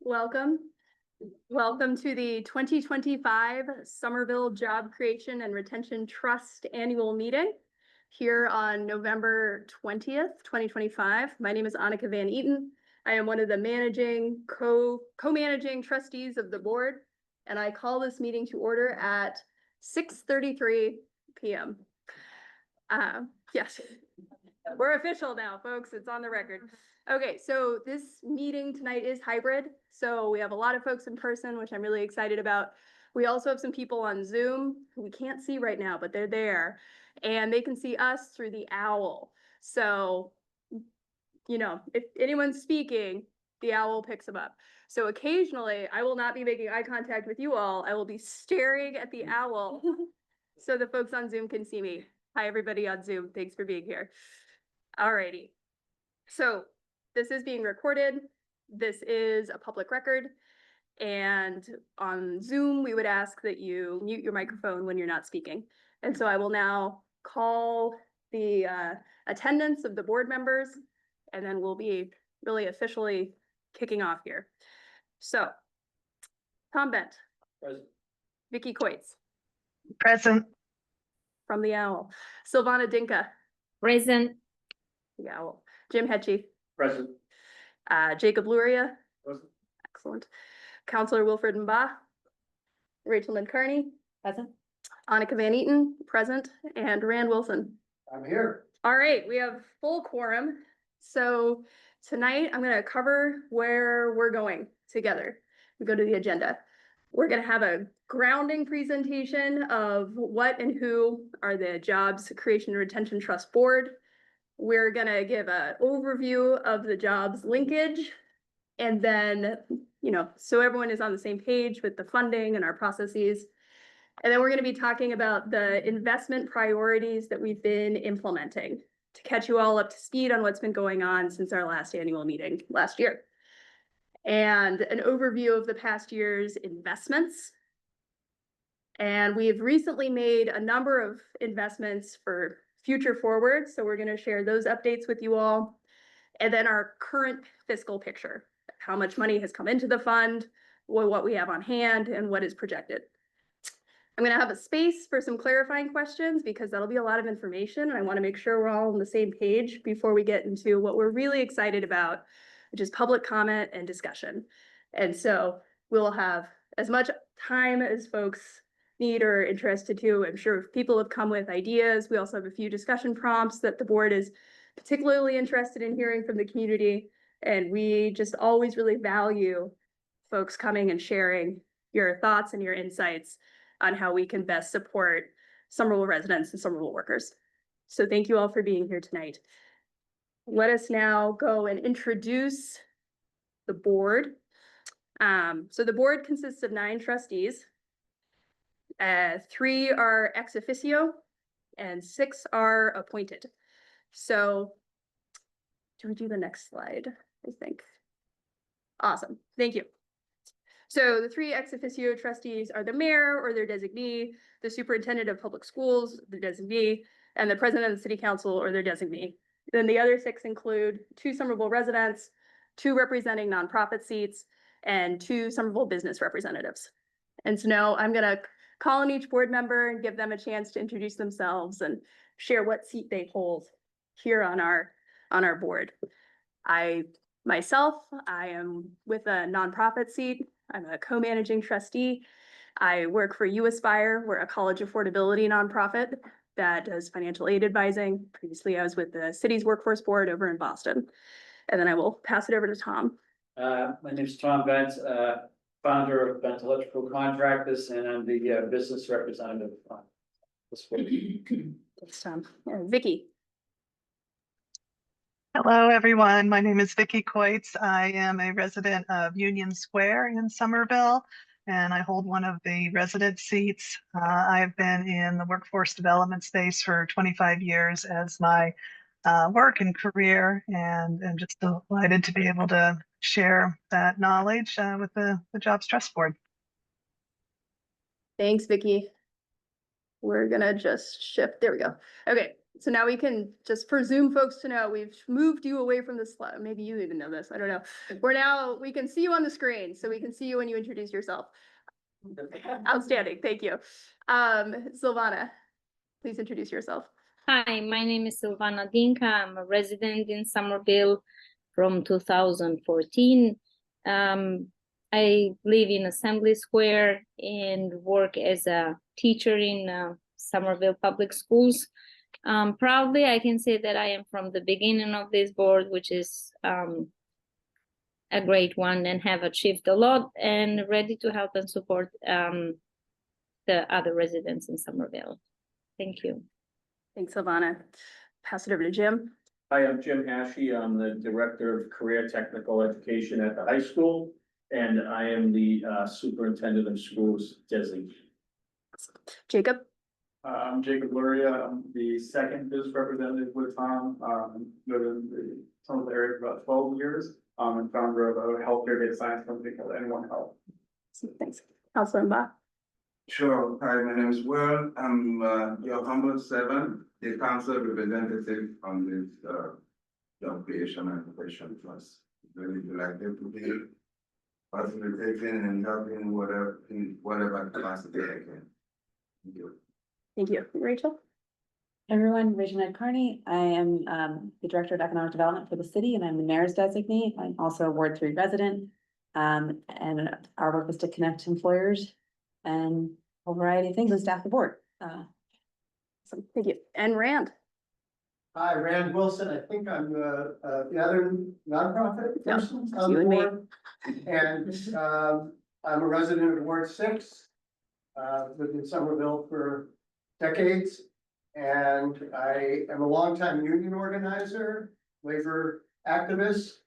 Welcome. Welcome to the 2025 Somerville Job Creation and Retention Trust Annual Meeting here on November 20th, 2025. My name is Annika Van Eaton. I am one of the co-managing trustees of the board, and I call this meeting to order at 6:33 p.m. Yes, we're official now, folks. It's on the record. Okay, so this meeting tonight is hybrid. So we have a lot of folks in person, which I'm really excited about. We also have some people on Zoom who we can't see right now, but they're there. And they can see us through the owl. So, you know, if anyone's speaking, the owl picks them up. So occasionally I will not be making eye contact with you all. I will be staring at the owl so the folks on Zoom can see me. Hi, everybody on Zoom. Thanks for being here. Alrighty. So this is being recorded. This is a public record. And on Zoom, we would ask that you mute your microphone when you're not speaking. And so I will now call the attendance of the board members, and then we'll be really officially kicking off here. So, Tom Bent. Present. Vicky Coitz. Present. From the owl. Silvana Dinka. Present. The owl. Jim Hetchie. Present. Jacob Luria. Present. Excellent. Counselor Wilfred Mba. Rachel Midcarney. Present. Annika Van Eaton. Present. And Rand Wilson. I'm here. All right, we have full quorum. So tonight I'm going to cover where we're going together. We go to the agenda. We're going to have a grounding presentation of what and who are the Jobs Creation and Retention Trust Board. We're going to give an overview of the jobs linkage. And then, you know, so everyone is on the same page with the funding and our processes. And then we're going to be talking about the investment priorities that we've been implementing to catch you all up to speed on what's been going on since our last annual meeting last year. And an overview of the past year's investments. And we've recently made a number of investments for future forward. So we're going to share those updates with you all. And then our current fiscal picture, how much money has come into the fund, what we have on hand, and what is projected. I'm going to have a space for some clarifying questions because that'll be a lot of information. And I want to make sure we're all on the same page before we get into what we're really excited about, which is public comment and discussion. And so we'll have as much time as folks need or interested to. I'm sure people have come with ideas. We also have a few discussion prompts that the board is particularly interested in hearing from the community. And we just always really value folks coming and sharing your thoughts and your insights on how we can best support Somerville residents and Somerville workers. So thank you all for being here tonight. Let us now go and introduce the board. So the board consists of 9 trustees. 3 are ex officio and 6 are appointed. So do we do the next slide? I think. Awesome. Thank you. So the 3 ex officio trustees are the mayor or their designee, the superintendent of public schools, the designee, and the president of the city council or their designee. Then the other 6 include 2 Somerville residents, 2 representing nonprofit seats, and 2 Somerville business representatives. And so now I'm going to call on each board member and give them a chance to introduce themselves and share what seat they hold here on our board. I am with a nonprofit seat. I'm a co-managing trustee. I work for You Aspire. We're a college affordability nonprofit that does financial aid advising. Previously, I was with the city's workforce board over in Boston. And then I will pass it over to Tom. My name is Tom Bent, founder of Bent Electrical Contractors, and I'm the business representative on this board. Thanks, Tom. Vicky. Hello, everyone. My name is Vicky Coitz. I am a resident of Union Square in Somerville, and I hold one of the resident seats. I've been in the workforce development space for 25 years as my work and career, and I'm just delighted to be able to share that knowledge with the Jobs Trust Board. Thanks, Vicky. We're gonna just shift. There we go. Okay. So now we can, just for Zoom folks to know, we've moved you away from the slide. Maybe you even know this, I don't know. We can see you on the screen, so we can see you when you introduce yourself. Outstanding, thank you. Silvana, please introduce yourself. Hi, my name is Silvana Dinka. I'm a resident in Somerville from 2014. I live in Assembly Square and work as a teacher in Somerville Public Schools. Proudly, I can say that I am from the beginning of this board, which is a great one, and have achieved a lot and ready to help and support the other residents in Somerville. Thank you. Thanks, Silvana. Pass it over to Jim. Hi, I'm Jim Hashi. I'm the Director of Career Technical Education at the high school, and I am the Superintendent of Schools designee. Jacob. I'm Jacob Luria. I'm the second business representative with Tom. Lived in the Somerville area for about 12 years. And founder of a healthcare data science company called Anyone Health. Thanks. Counselor Mba. Sure. Hi, my name is Will. I'm your humble servant, the council representative on this job creation and profession trust. Really delighted to be facilitating and helping whatever capacity I can. Thank you. Thank you. Rachel. Everyone, Regina Carney. I am the Director of Economic Development for the city, and I'm the mayor's designee. I'm also a Ward 3 resident. And our work is to connect employers and a variety of things and staff the board. Awesome. Thank you. And Rand. Hi, Rand Wilson. I think I'm the other nonprofit No, person it's on you the and me. board. And I'm a resident of Ward 6. Lived in Somerville for decades. And I am a longtime union organizer, labor activist.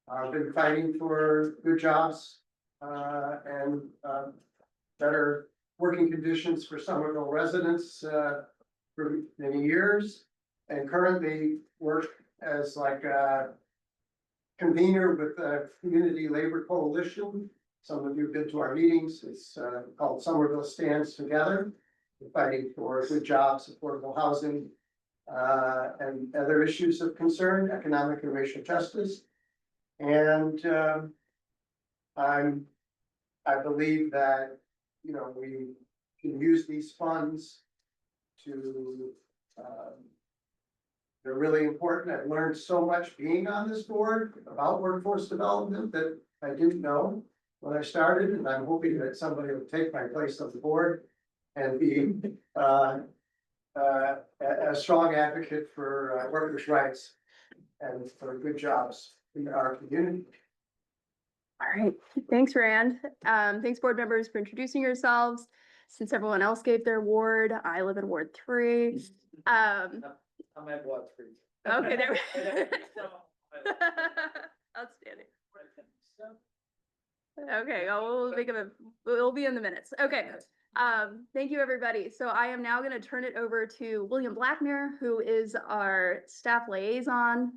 I've been fighting for good jobs and better working conditions for Somerville residents for many years. And currently work as like a convener with the Community Labor Coalition. Some of you have been to our meetings. It's called Somerville Stands Together. We're fighting for good jobs, affordable housing, and other issues of concern, economic and racial justice. And I believe that, you know, we can use these funds to, they're really important. I've learned so much being on this board about workforce development that I didn't know when I started, and I'm hoping that somebody will take my place on the board and be a strong advocate for workers' rights and for good jobs in our community. All right. Thanks, Rand. Thanks, board members, for introducing yourselves. Since everyone else gave their ward, I live in Ward 3. I'm at Ward 3. Okay, there we Outstanding. Okay, we'll make it we'll be in the minutes. Okay. Thank you, everybody. So I am now going to turn it over to William Blackmere, who is our staff liaison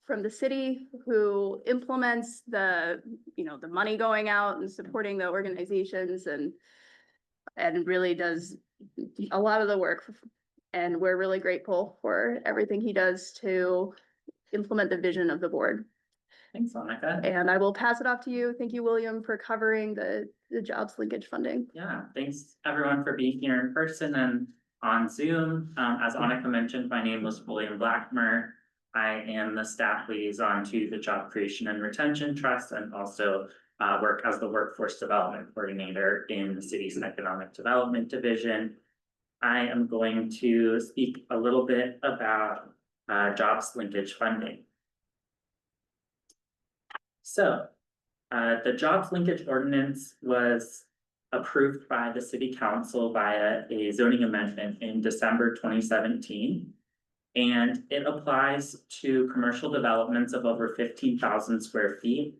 from the city, who implements the, the money going out and supporting the organizations and really does a lot of the work. And we're really grateful for everything he does to implement the vision of the board. Thanks, Monica. And I will pass it off to you. Thank you, William, for covering the jobs linkage funding. Yeah, thanks everyone for being here in person and on Zoom. As Monica mentioned, my name is William Blackmer. I am the staff liaison to the Job Creation and Retention Trust and also work as the Workforce Development Coordinator in the city's Economic Development Division. I am going to speak a little bit about jobs linkage funding. So the jobs linkage ordinance was approved by the city council via a zoning amendment in December 2017. And it applies to commercial developments of over 15,000 square feet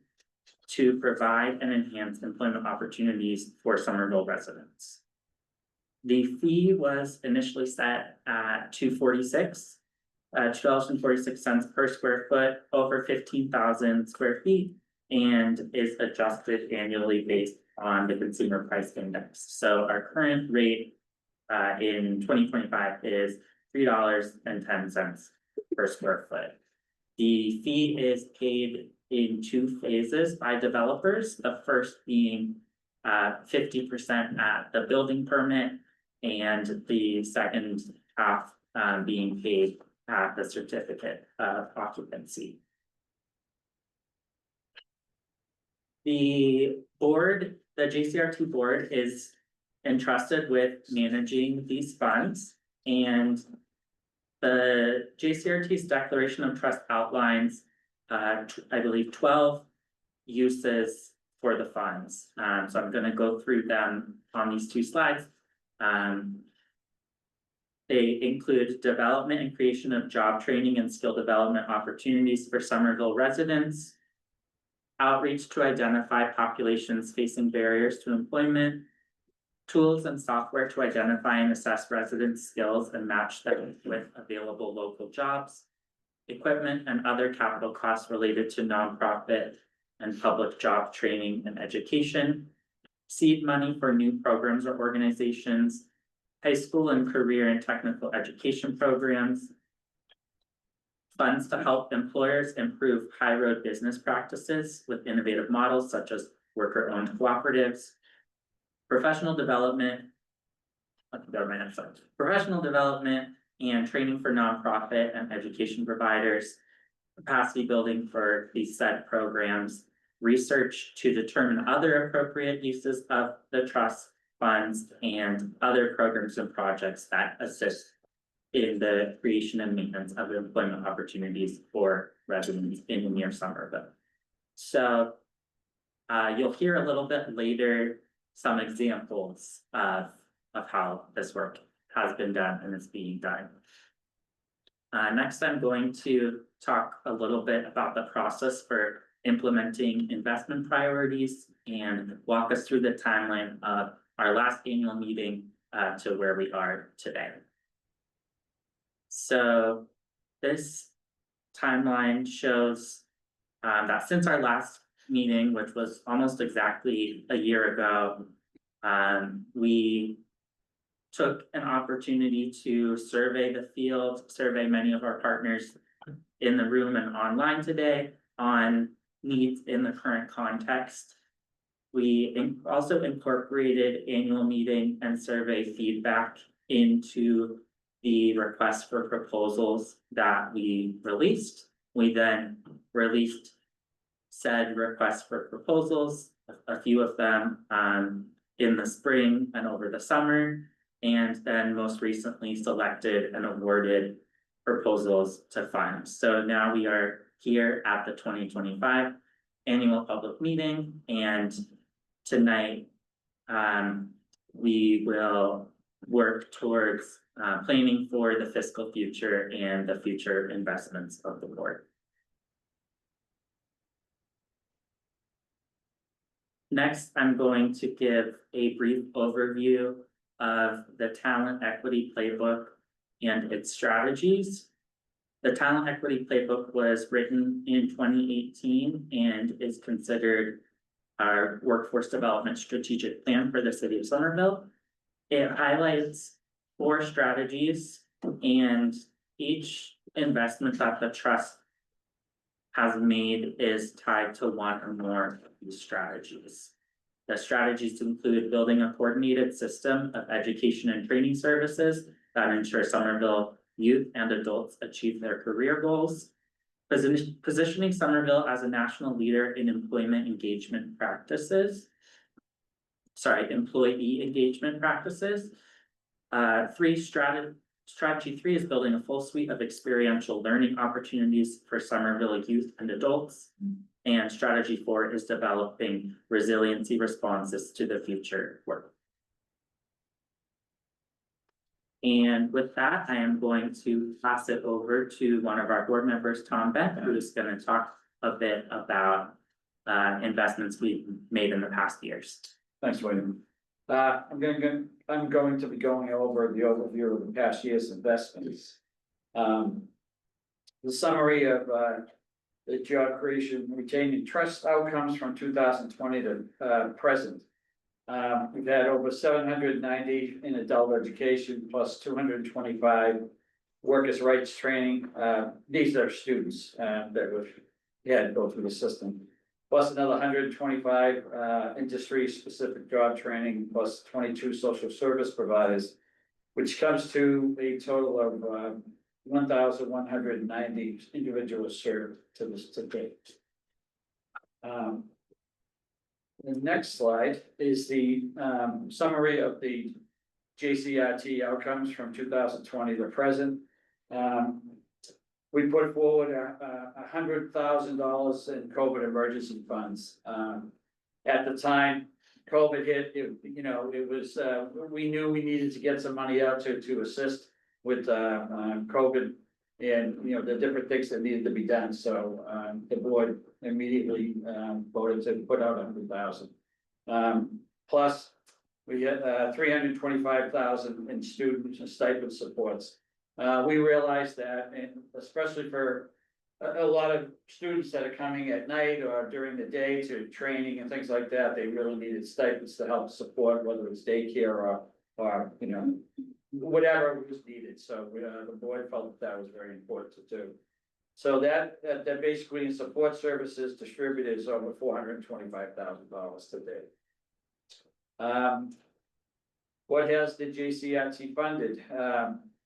to provide and enhance employment opportunities for Somerville residents. The fee was initially set at $2.46 per square foot over 15,000 square feet and is adjusted annually based on the consumer price index. So our current rate in 2025 is $3.10 per square foot. The fee is paid in two phases by developers, the first being 50% at the building permit, and the second half being paid at the certificate of occupancy. The board, the JCRT board is entrusted with managing these funds, and the JCRT's declaration of trust outlines, I believe 12 uses for the funds. So I'm gonna go through them on these two slides. They include development and creation of job training and skill development opportunities for Somerville residents, outreach to identify populations facing barriers to employment, tools and software to identify and assess residents' skills and match them with available local jobs, equipment and other capital costs related to nonprofit and public job training and education, seed money for new programs or organizations, high school and career and technical education programs, funds to help employers improve high road business practices with innovative models such as worker-owned cooperatives, professional development and training for nonprofit and education providers, capacity building for these said programs, research to determine other appropriate uses of the trust funds, and other programs and projects that assist in the creation and maintenance of employment opportunities for residents in and near Somerville. So you'll hear a little bit later some examples of how this work has been done and is being done. Next, I'm going to talk a little bit about the process for implementing investment priorities and walk us through the timeline of our last annual meeting to where we are today. So this timeline shows that since our last meeting, which was almost exactly a year ago, we took an opportunity to survey the field, survey many of our partners in the room and online today on needs in the current context. We also incorporated annual meeting and survey feedback into the request for proposals that we released. We then released said requests for proposals, a few of them in the spring and over the summer, and then most recently selected and awarded proposals to funds. So now we are here at the 2025 annual public meeting, and tonight we will work towards planning for the fiscal future and the future investments of the board. Next, I'm going to give a brief overview of the Talent Equity Playbook and its strategies. The Talent Equity Playbook was written in 2018 and is considered our workforce development strategic plan for the city of Somerville. It highlights 4 strategies, and each investment that the trust has made is tied to one or more of these strategies. The strategies include building a coordinated system of education and training services that ensure Somerville youth and adults achieve their career goals, positioning Somerville as a national leader in employee engagement practices. Strategy 3 is building a full suite of experiential learning opportunities for Somerville youth and adults. And strategy 4 is developing resiliency responses to the future work. And with that, I am going to pass it over to one of our board members, Tom Beck, who is going to talk a bit about investments we've made in the past years. Thanks, William. I'm going to be going over the overview of the past year's investments. The summary of the job creation, retaining trust outcomes from 2020 to present. We've had over 790 in adult education plus 225 workers' rights training, these are students, that would, yeah, go through the system. Plus another 125, industry-specific job training, plus 22 social service providers, which comes to a total of, 1,190 individuals served to this to date. The next slide is the summary of the JCRT outcomes from 2020 to present. We put forward $100,000 in COVID emergency funds. At the time COVID hit, it was, we knew we needed to get some money out to assist with COVID and, the different things that needed to be done. So the board immediately voted to put out $100,000. Plus, we had 325,000 in student and stipend supports. We realized that, and especially for a lot of students that are coming at night or during the day to training and things like that, they really needed stipends to help support, whether it's daycare or whatever was needed. So the board felt that was very important to do. So that basically in support services distributed is over $425,000 to date. What has the JCRT funded?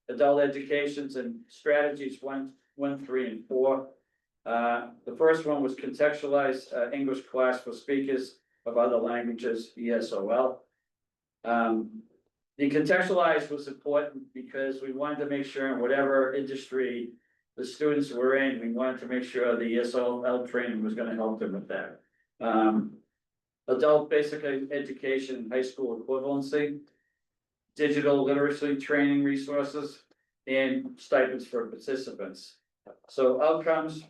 Adult educations and strategies 1, 3, and 4. The first one was contextualized English class for speakers of other languages, ESOL. The contextualized was important because we wanted to make sure in whatever industry the students were in, we wanted to make sure the ESOL training was going to help them with that. Adult basic education, high school equivalency, digital literacy training resources, and stipends for participants. So outcomes,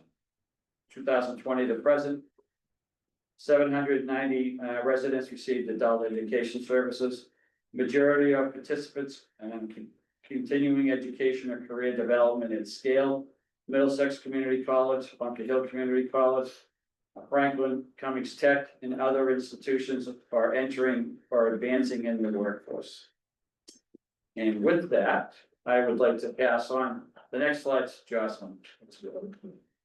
2020 to present, 790 residents received adult education services. Majority of participants continuing education or career development at scale. Middlesex Community College, Bunker Hill Community College, Franklin Cummings Tech, and other institutions are entering or advancing in the workforce. And with that, I would like to pass on the next slide to Jocelyn.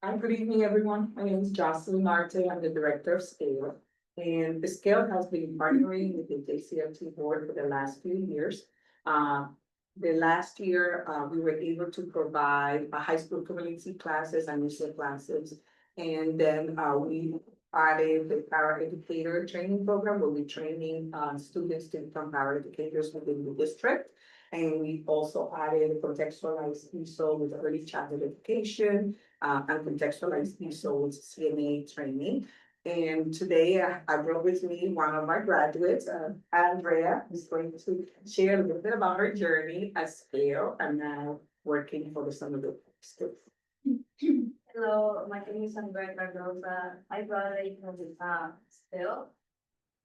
Hi, good evening, everyone. My name is Jocelyn Marte. I'm the director of SCALE. And the SCALE has been partnering with the JCRT board for the last few years. The last year, we were able to provide high school community classes and music classes. And then we added the paraeducator training program where we're training students to become paraeducators within the district. And we also added contextualized ESOL with early childhood education and contextualized ESOL with CNA training. And today I brought with me one of my graduates, Andrea, who's going to share a little bit about her journey at SCALE and now working for the Somerville School. Hello, my name is Andrea Cardoza. I graduated from the SCALE.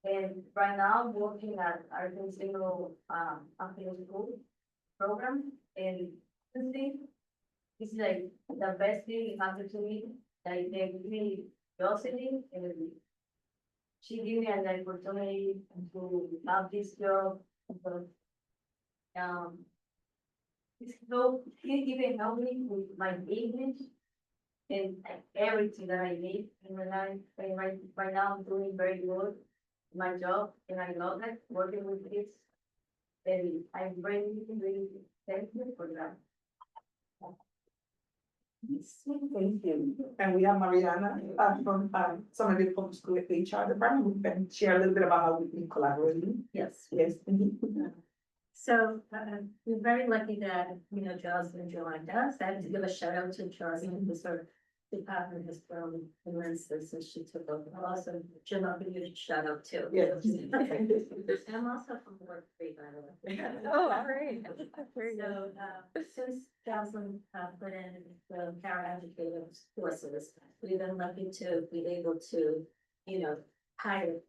And right now I'm working at our single after school program. And honestly, it's like the best thing happened to me. Like they give me curiosity and she gave me an opportunity to have this job. So, he even helped me with my English and everything that I need in my life. And right now I'm doing very good my job and I love it working with kids. And I'm really, really thankful for that. Thank you. And we have Mariana from Somerville Public School HR department who can share a little bit about how we've been collaborating. Yes. Yes. So we're very lucky that, Jocelyn joined us. I have to give a shout out to Jocelyn, who's our department has grown immensely since she took over. Also, Jim, I'll give you a shout out too. Yes. I'm also from Ward 3, by the way. Oh, all right. So, since Jocelyn put in the paraeducator courses, we've been lucky to be able to, hire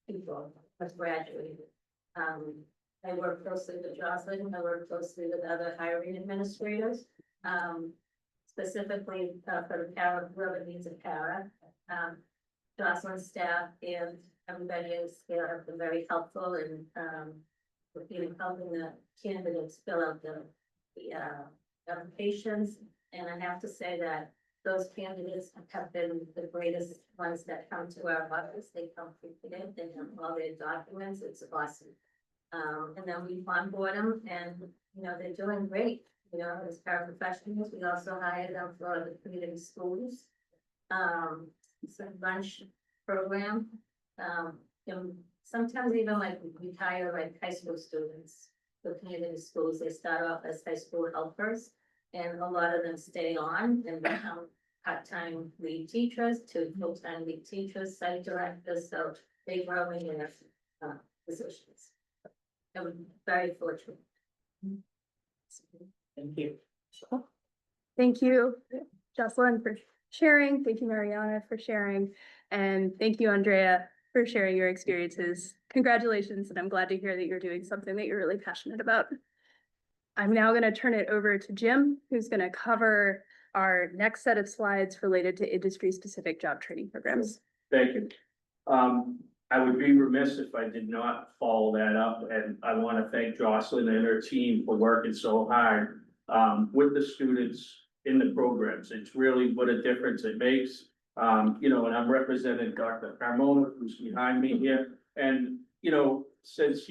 people as graduated. I work closely with Jocelyn, I work closely with other hiring administrators. Specifically for the para, whoever needs a para. Jocelyn's staff and everybody is SCALE have been very helpful in helping the candidates fill out the applications. And I have to say that those candidates have been the greatest ones that come to our office. They come prepared, they have all their documents. It's awesome. And then we onboard them and, you know, they're doing great. You know, as paraprofessionals, we also hire them for the community schools. Some lunch program. And sometimes even like we hire like high school students for community schools. They start off as high school helpers. And a lot of them stay on and become part-time lead teachers to full-time lead teachers, site directors, so they grow in their positions. I'm very fortunate. Thank you. Thank you, Jocelyn, for sharing. Thank you, Mariana, for sharing. And thank you, Andrea, for sharing your experiences. Congratulations, and I'm glad to hear that you're doing something that you're really passionate about. I'm now going to turn it over to Jim, who's going to cover our next set of slides related to industry-specific job training programs. Thank you. I would be remiss if I did not follow that up, and I want to thank Jocelyn and her team for working so hard with the students in the programs. It's really what a difference it makes. You know, and I'm representing Dr. Carmona, who's behind me here, and you know, since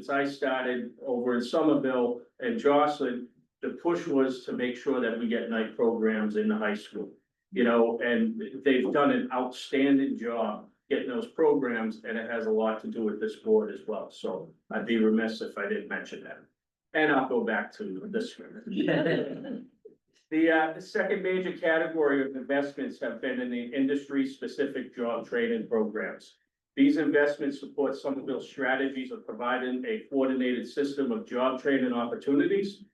I started over in Somerville and Jocelyn, the push was to make sure that we get night programs in the high school. You know, and they've done an outstanding job getting those programs, and it has a lot to do with this board as well. So I'd be remiss if I didn't mention that. And I'll go back to this. The second major category of investments have been in the industry-specific job training programs. These investments support Somerville's strategies of providing a coordinated system of job training opportunities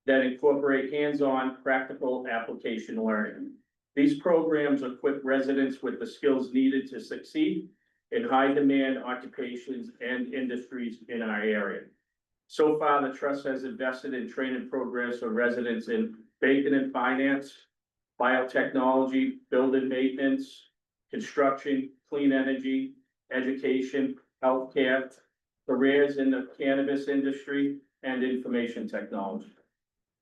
that incorporate hands-on practical application learning. These programs equip residents with the skills needed to succeed in high-demand occupations and industries in our area. So far, the trust has invested in training programs for residents in banking and finance, biotechnology, building maintenance, construction, clean energy, education, healthcare, careers in the cannabis industry, and information technology.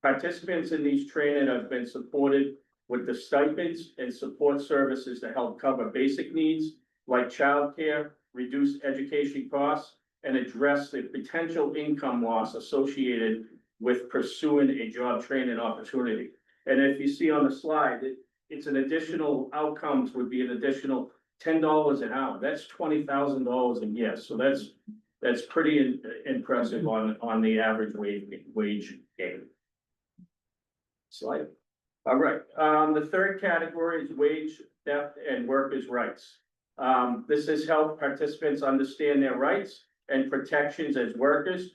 Participants in these training have been supported with the stipends and support services to help cover basic needs like childcare, reduce education costs, and address the potential income loss associated with pursuing a job training opportunity. And if you see on the slide, it's an additional outcomes would be an additional $10 an hour. That's $20,000 a year. So that's pretty impressive on the average wage gain. Slide. All right. The third category is wage theft and workers' rights. This has helped participants understand their rights and protections as workers,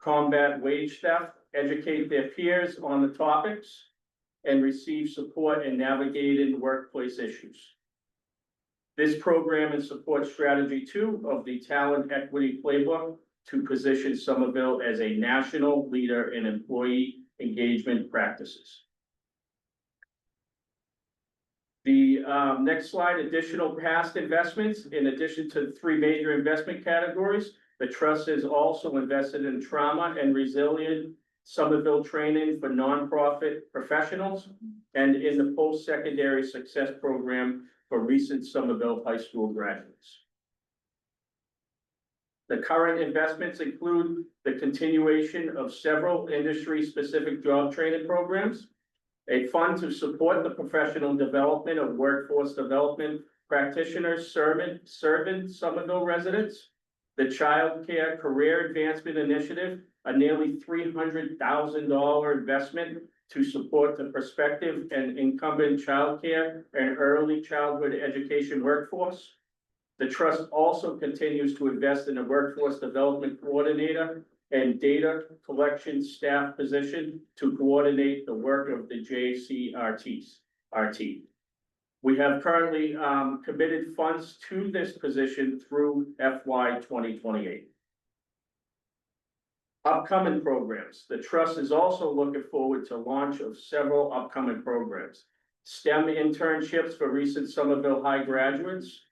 combat wage theft, educate their peers on the topics, and receive support in navigating workplace issues. This program is support strategy 2 of the Talent Equity Playbook to position Somerville as a national leader in employee engagement practices. The next slide, additional past investments. In addition to the 3 major investment categories, the trust has also invested in trauma and resilient Somerville training for nonprofit professionals and in the post-secondary success program for recent Somerville high school graduates. The current investments include the continuation of several industry-specific job training programs, a fund to support the professional development of workforce development practitioners serving Somerville residents, the Child Care Career Advancement Initiative, a nearly $300,000 investment to support the prospective and incumbent child care and early childhood education workforce. The trust also continues to invest in a workforce development coordinator and data collection staff position to coordinate the work of the JCRT. We have currently committed funds to this position through FY 2028. Upcoming programs. The trust is also looking forward to launch of several upcoming programs. STEM internships for recent Somerville High graduates,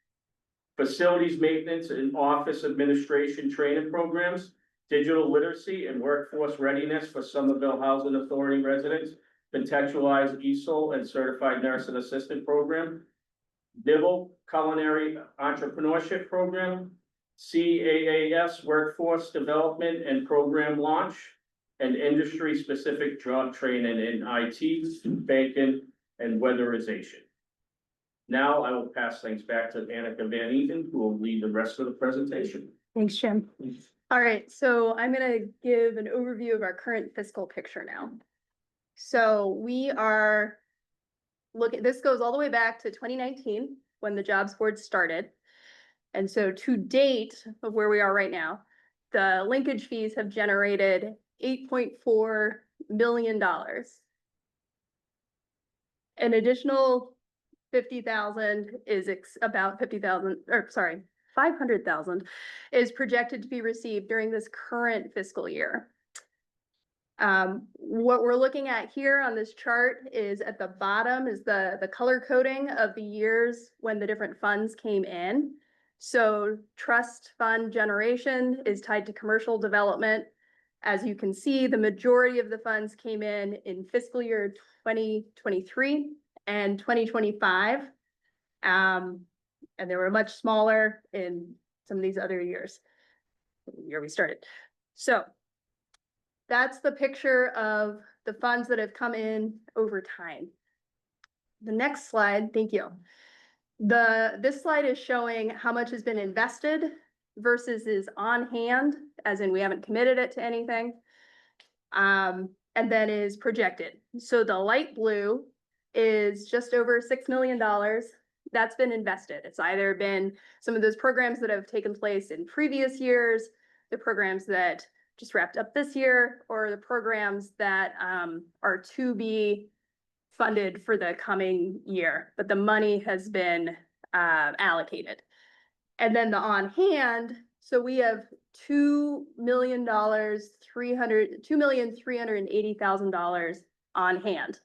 facilities maintenance and office administration training programs, digital literacy and workforce readiness for Somerville Housing Authority residents, contextualized ESOL and certified nurse and assistant program, Dibble Culinary Entrepreneurship Program, CAAS Workforce Development and Program Launch, and industry-specific job training in IT, banking, and weatherization. Now I will pass things back to Annika Van Eaton, who will lead the rest of the presentation. Thanks, Jim. All right, so I'm gonna give an overview of our current fiscal picture now. So we are looking, this goes all the way back to 2019, when the jobs board started. And so to date of where we are right now, the linkage fees have generated $8.4 million. An additional 50,000 is about 50,000, or sorry, 500,000 is projected to be received during this current fiscal year. What we're looking at here on this chart is at the bottom is the color coding of the years when the different funds came in. So trust fund generation is tied to commercial development. As you can see, the majority of the funds came in fiscal year 2023 and 2025. And they were much smaller in some of these other years, the year we started. So that's the picture of the funds that have come in over time. The next slide, thank you. This slide is showing how much has been invested versus is on hand, as in we haven't committed it to anything. And then is projected. So the light blue is just over $6 million. That's been invested. It's either been some of those programs that have taken place in previous years, the programs that just wrapped up this year, or the programs that are to be funded for the coming year, but the money has been allocated. And then the on hand, so we have $2,380,000 on hand.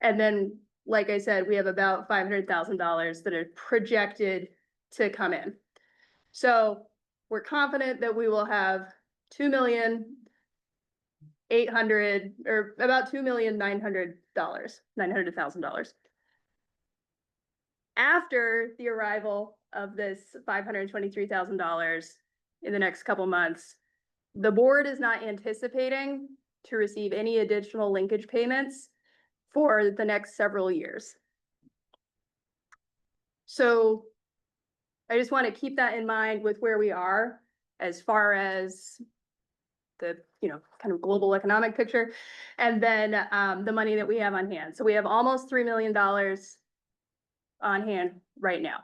And then, like I said, we have about $500,000 that are projected to come in. So we're confident that we will have $2,800,000 or about $2,900,000 after the arrival of this $523,000 in the next couple months. The board is not anticipating to receive any additional linkage payments for the next several years. So I just want to keep that in mind with where we are as far as the, kind of global economic picture, and then the money that we have on hand. So we have almost $3 million on hand right now,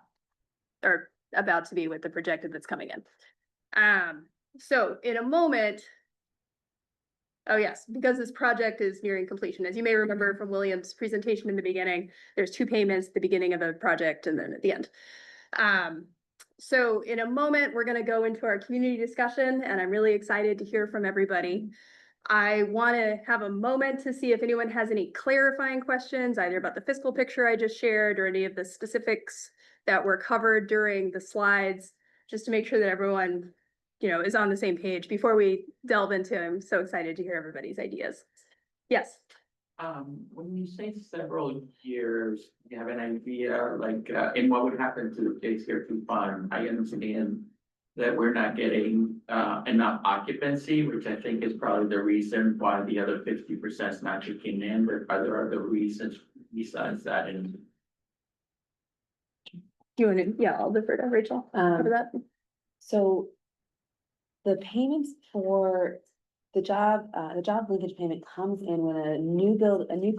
or about to be with the projected that's coming in. So in a moment, oh yes, because this project is nearing completion, as you may remember from William's presentation in the beginning, there's 2 payments at the beginning of the project and then at the end. So in a moment, we're going to go into our community discussion, and I'm really excited to hear from everybody. I want to have a moment to see if anyone has any clarifying questions, either about the fiscal picture I just shared or any of the specifics that were covered during the slides, just to make sure that everyone, is on the same page before we delve into it. I'm so excited to hear everybody's ideas. Yes. When you say several years, you have an idea, and what would happen to the JCR2 fund? I understand that we're not getting enough occupancy, which I think is probably the reason why the other 50% is not kicking in, but are there other reasons besides that? And Do you want to, yeah, I'll defer to Rachel. Cover that. So the payments for the job linkage payment comes in when a new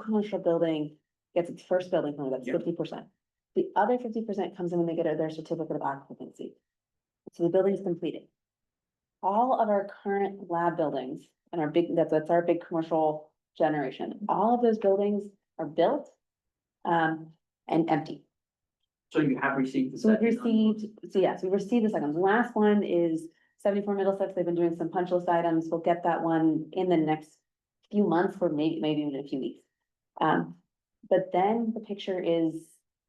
commercial building gets its first building permit, that's 50%. The other 50% comes in when they get their certificate of occupancy. So the building is completed. All of our current lab buildings and that's our big commercial generation. All of those buildings are built and empty. so you have received the So we've second one? we've received the second. The last one is 74 Middlesex. They've been doing some punch list items. We'll get that one in the next few months, or maybe even a few weeks. But then the picture is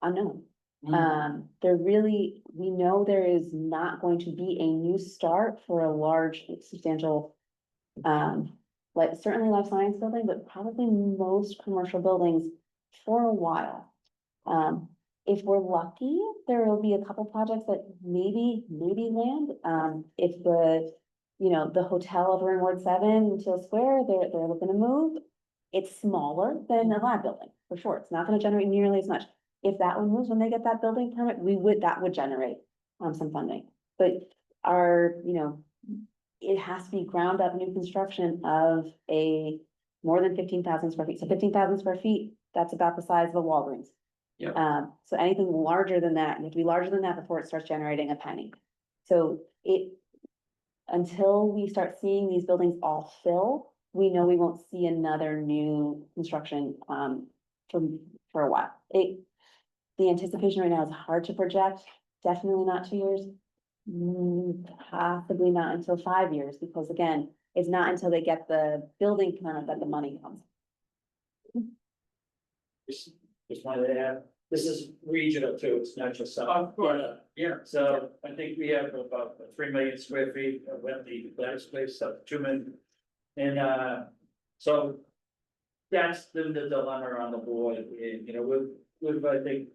unknown. We know there is not going to be a new start for a large substantial. Like certainly life science building, but probably most commercial buildings for a while. If we're lucky, there will be a couple projects that maybe land, if the hotel over in Ward 7, Teal Square, they're looking to move. It's smaller than a lab building, for sure. It's not gonna generate nearly as much. If that one moves, when they get that building permit, that would generate, some funding. But it has to be ground up new construction of a more than 15,000 square feet. So 15,000 square feet, that's about the size of a Walgreens. Yeah. So anything larger than that, you have to be larger than that before it starts generating a penny. So until we start seeing these buildings all fill, we know we won't see another new construction, for a while. The anticipation right now is hard to project, definitely not 2 years. Possibly not until 5 years, because again, it's not until they get the building permit that the money comes. Just wanted to add, this is regional too, it's not just some. Of course. Yeah, so I think we have about 3 million square feet of empty lab space, up 2 million. And, so that's the dilemma on the board, and, we've, I think,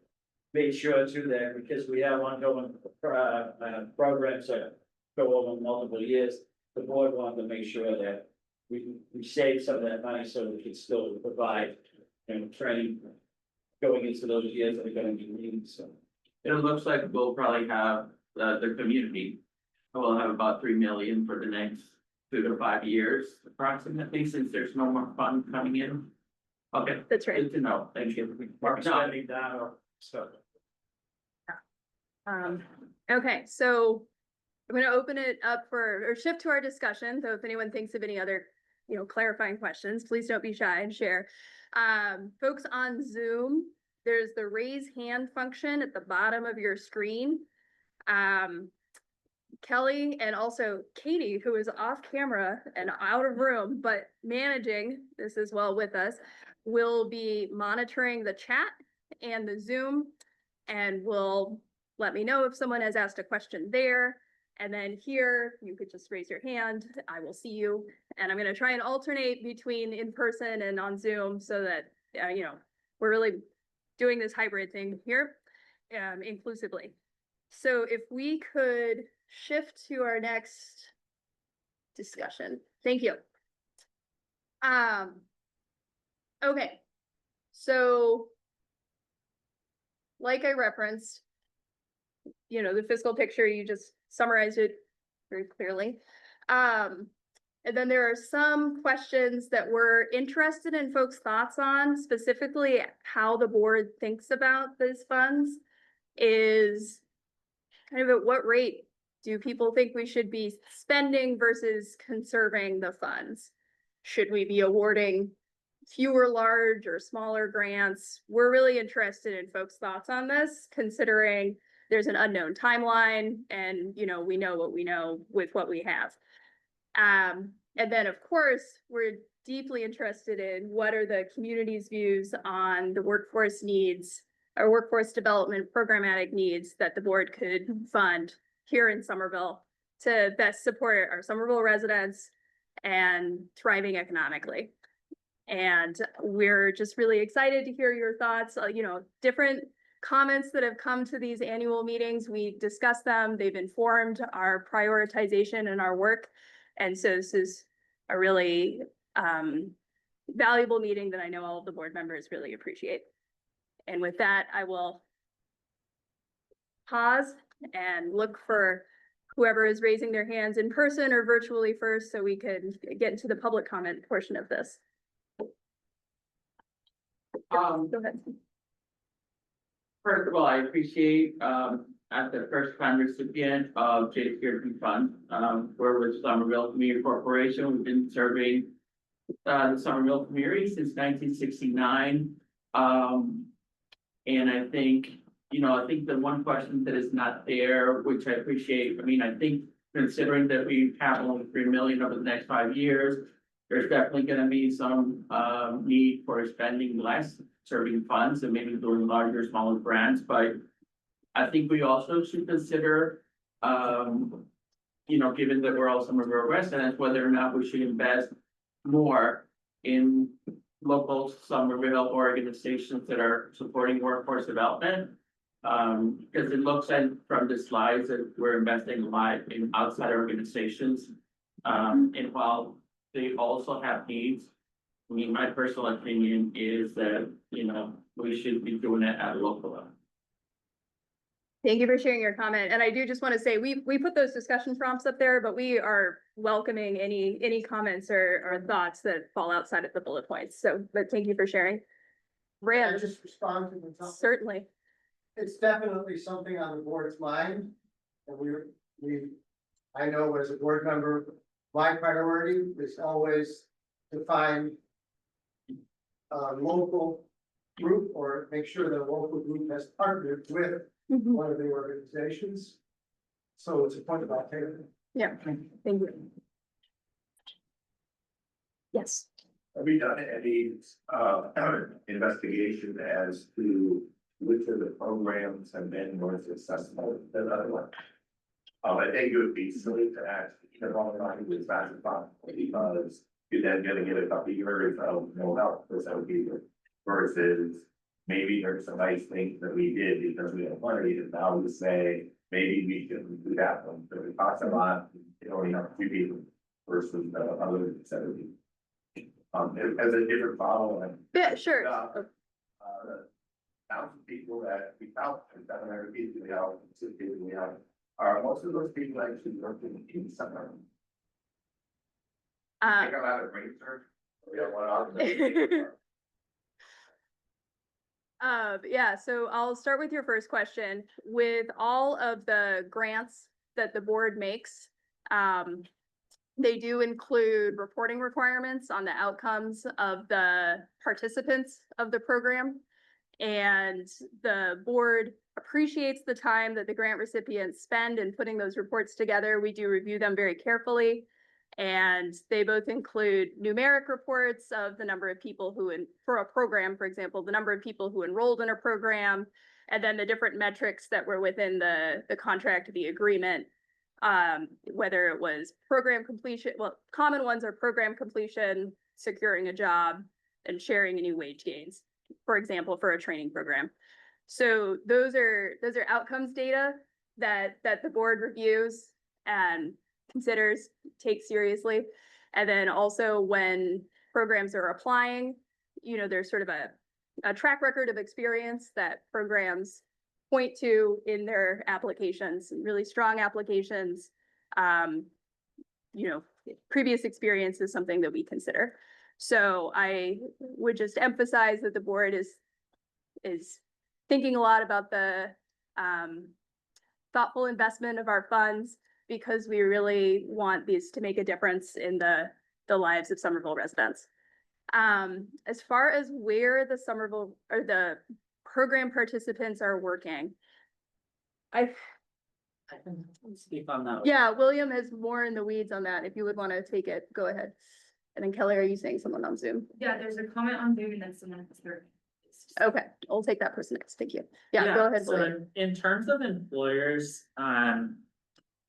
made sure too that because we have ongoing, programs that go over multiple years, the board wanted to make sure that we save some of that money so we can still provide, training going into those years that are gonna be needed, so. It looks like we'll probably have, the community. We'll have about 3 million for the next 2 to 5 years approximately, since there's no more funds coming in. Okay. That's right. Good to know, thank you. Mark spending down or stuff. Okay, so I'm gonna open it up or shift to our discussion. So if anyone thinks of any other, clarifying questions, please don't be shy and share. Folks on Zoom, there's the raise hand function at the bottom of your screen. Kelly and also Katie, who is off camera and out of room, but managing this as well with us, will be monitoring the chat and the Zoom, and will let me know if someone has asked a question there. And then here, you could just raise your hand, I will see you. And I'm gonna try and alternate between in person and on Zoom so that, we're really doing this hybrid thing here, inclusively. So if we could shift to our next discussion. Thank you. Okay, so like I referenced, the fiscal picture, you just summarized it very clearly. And then there are some questions that we're interested in folks' thoughts on, specifically how the board thinks about these funds is kind of at what rate do people think we should be spending versus conserving the funds? Should we be awarding fewer large or smaller grants? We're really interested in folks' thoughts on this, considering there's an unknown timeline and, we know what we know with what we have. And then of course, we're deeply interested in what are the community's views on the workforce needs or workforce development programmatic needs that the board could fund here in Somerville to best support our Somerville residents and thriving economically. And we're just really excited to hear your thoughts, different comments that have come to these annual meetings. We discussed them, they've informed our prioritization and our work. And so this is a really valuable meeting that I know all of the board members really appreciate. And with that, I will pause and look for whoever is raising their hands in person or virtually first, so we can get into the public comment portion of this. Go ahead. First of all, I appreciate, as the first time recipient of JCRP Fund, we're with Somerville Community Corporation. We've been serving the Somerville community since 1969. And I think, I think the one question that is not there, which I appreciate, I think considering that we have only 3 million over the next 5 years, there's definitely gonna be some need for spending less serving funds and maybe doing larger, smaller grants, but I think we also should consider, given that we're all Somerville residents, whether or not we should invest more in local Somerville organizations that are supporting workforce development. Because it looks like from the slides that we're investing a lot in outside organizations. And while they also have needs, I mean, my personal opinion is that, we should be doing it at a local level. Thank you for sharing your comment. And I do just want to say, we put those discussion prompts up there, but we are welcoming any comments or thoughts that fall outside of the bullet points. So, but thank you for sharing. I Rand, just respond to the topic. certainly. It's definitely something on the board's mind. And I know as a board member, my priority is always to find a local group or make sure the local group has partnered with one of the organizations. So it's a point about taking. Yeah, thank you. Yes. Have we done any investigation as to which of the programs have been more successful than other ones? I think it would be silly to ask, online with fast because you're then gonna get a couple years of no help for some people. Versus maybe there's some nice things that we did because we have money, and now we say, maybe we can do that one, but it costs a lot, you only have 2 people versus the other 70. As a different model and. Yeah, sure. Thousand people that we help, and 700 people we help, 6 people we help, are most of those people actually working in summer? Take them out of research. We have one Yeah, so I'll start with your first question. With all of the grants that the board makes, they do include reporting requirements on the outcomes of the participants of the program. And the board appreciates the time that the grant recipients spend in putting those reports together. We do review them very carefully. And they both include numeric reports of the number of people for a program, for example, the number of people who enrolled in a program, and then the different metrics that were within the contract, the agreement, whether it was program completion, well, common ones are program completion, securing a job, and sharing any wage gains, for example, for a training program. So those are outcomes data that the board reviews and considers, takes seriously. And then also when programs are applying, there's sort of a track record of experience that programs point to in their applications, really strong applications. Previous experience is something that we consider. So I would just emphasize that the board is thinking a lot about the thoughtful investment of our funds, because we really want these to make a difference in the lives of Somerville residents. As far as where the Somerville or the program participants are working, I can speak on that. Yeah, William is more in the weeds on that. If you would want to take it, go ahead. And then Kelly, are you saying someone on Zoom? Yeah, there's a comment on Zoom and then someone has their. Okay, I'll take that person next. Thank you. Yeah, go ahead. So in terms of employers,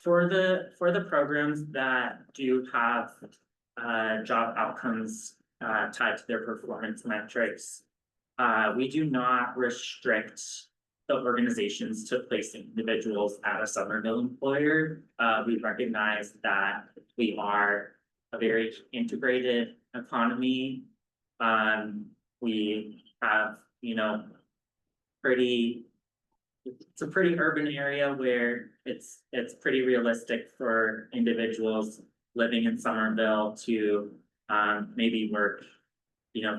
for the programs that do have job outcomes tied to their performance metrics, we do not restrict the organizations to placing individuals at a Somerville employer. We recognize that we are a very integrated economy. We have, it's a pretty urban area where it's pretty realistic for individuals living in Somerville to maybe work,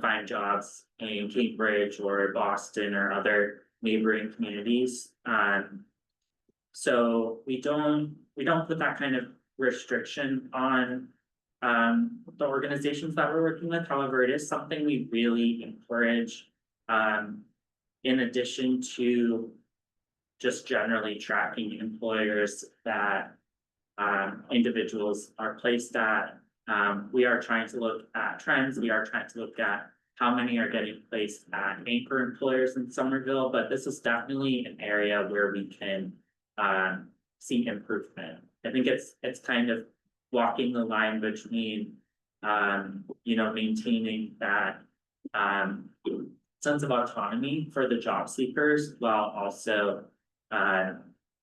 find jobs in Cambridge or Boston or other neighboring communities. So we don't put that kind of restriction on the organizations that we're working with. However, it is something we really encourage, in addition to just generally tracking employers that individuals are placed at. We are trying to look at trends. We are trying to look at how many are getting placed at anchor employers in Somerville, but this is definitely an area where we can see improvement. I think it's kind of walking the line between maintaining that sense of autonomy for the job seekers while also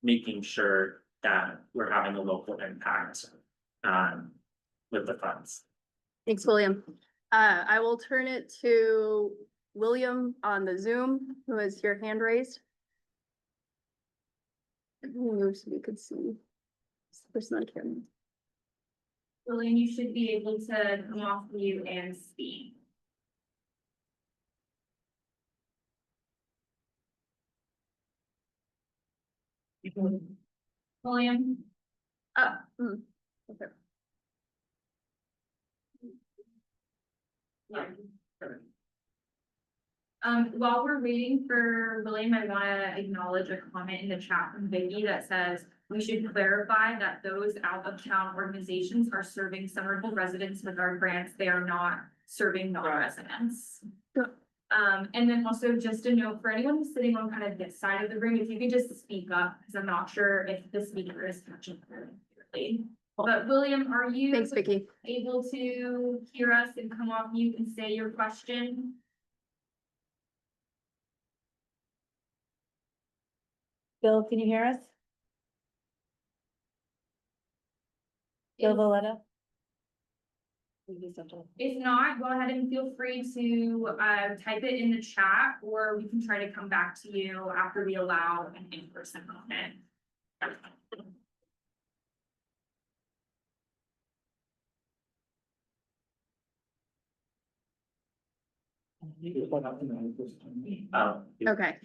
making sure that we're having a local impact with the funds. Thanks, William. I will turn it to William on the Zoom, who has your hand raised. Move so we could see this person on camera. William, you should be able to come off mute and speak. William? Okay. Yeah. While we're waiting for William, I wanna acknowledge a comment in the chat from Vicky that says we should clarify that those out of town organizations are serving Somerville residents with our grants. They are not serving non-residents. And then also just a note for anyone who's sitting on kind of this side of the room, if you could just speak up, because I'm not sure if the speaker is touching clearly. But William, are you Thanks, Vicky. able to hear us and come off mute and say your question? Bill, can you hear us? Bill Valletta? If not, go ahead and feel free to type it in the chat, or we can try to come back to you after we allow an in-person comment. Okay,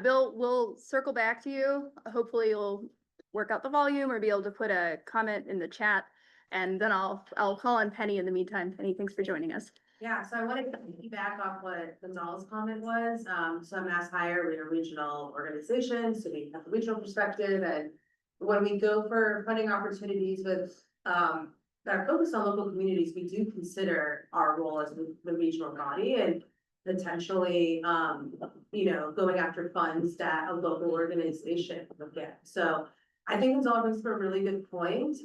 Bill, we'll circle back to you. Hopefully you'll work out the volume or be able to put a comment in the chat. And then I'll call on Penny in the meantime. Penny, thanks for joining us. Yeah, so I wanted to piggyback off what Gonzalez's comment was. So Mass Hire, we're a regional organization, so we have a regional perspective, and when we go for funding opportunities with that are focused on local communities, we do consider our role as the regional body and potentially going after funds that a local organization would get. So I think Gonzalez brings up a really good point.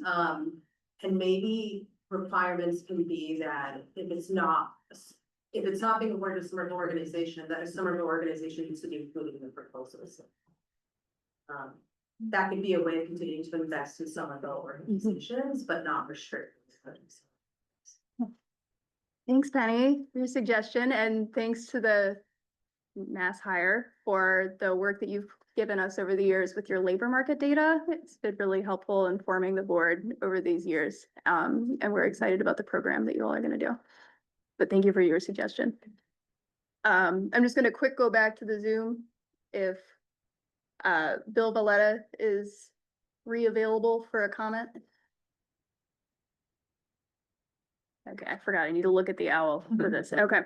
And maybe requirements can be that if it's not being awarded to a Somerville organization, that a Somerville organization needs to be included in the proposals. That could be a way of continuing to invest in Somerville organizations, but not restrict. Thanks, Penny, for your suggestion, and thanks to the Mass Hire for the work that you've given us over the years with your labor market data. It's been really helpful informing the board over these years. And we're excited about the program that you all are gonna do. But thank you for your suggestion. I'm just gonna go back to the Zoom. If Bill Valletta is re-available for a comment. Okay, I forgot, I need to look at the owl for this, okay.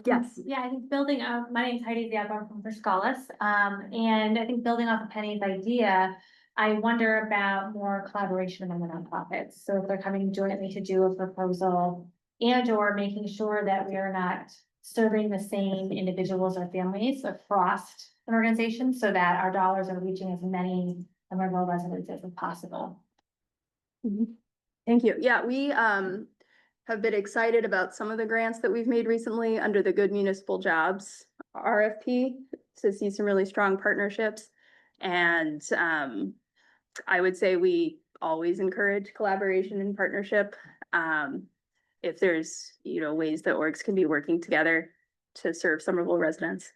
Yes. Yeah, I think building up, my name's Heidi Ziadbar from Perscalis, and I think building off of Penny's idea, I wonder about more collaboration among the nonprofits. So if they're coming jointly to do a proposal and or making sure that we are not serving the same individuals or families across an organization so that our dollars are reaching as many Somerville residents as possible. Thank you. Yeah, we have been excited about some of the grants that we've made recently under the Good Municipal Jobs RFP to see some really strong partnerships. And I would say we always encourage collaboration and partnership. If there's, ways that orgs can be working together to serve Somerville residents.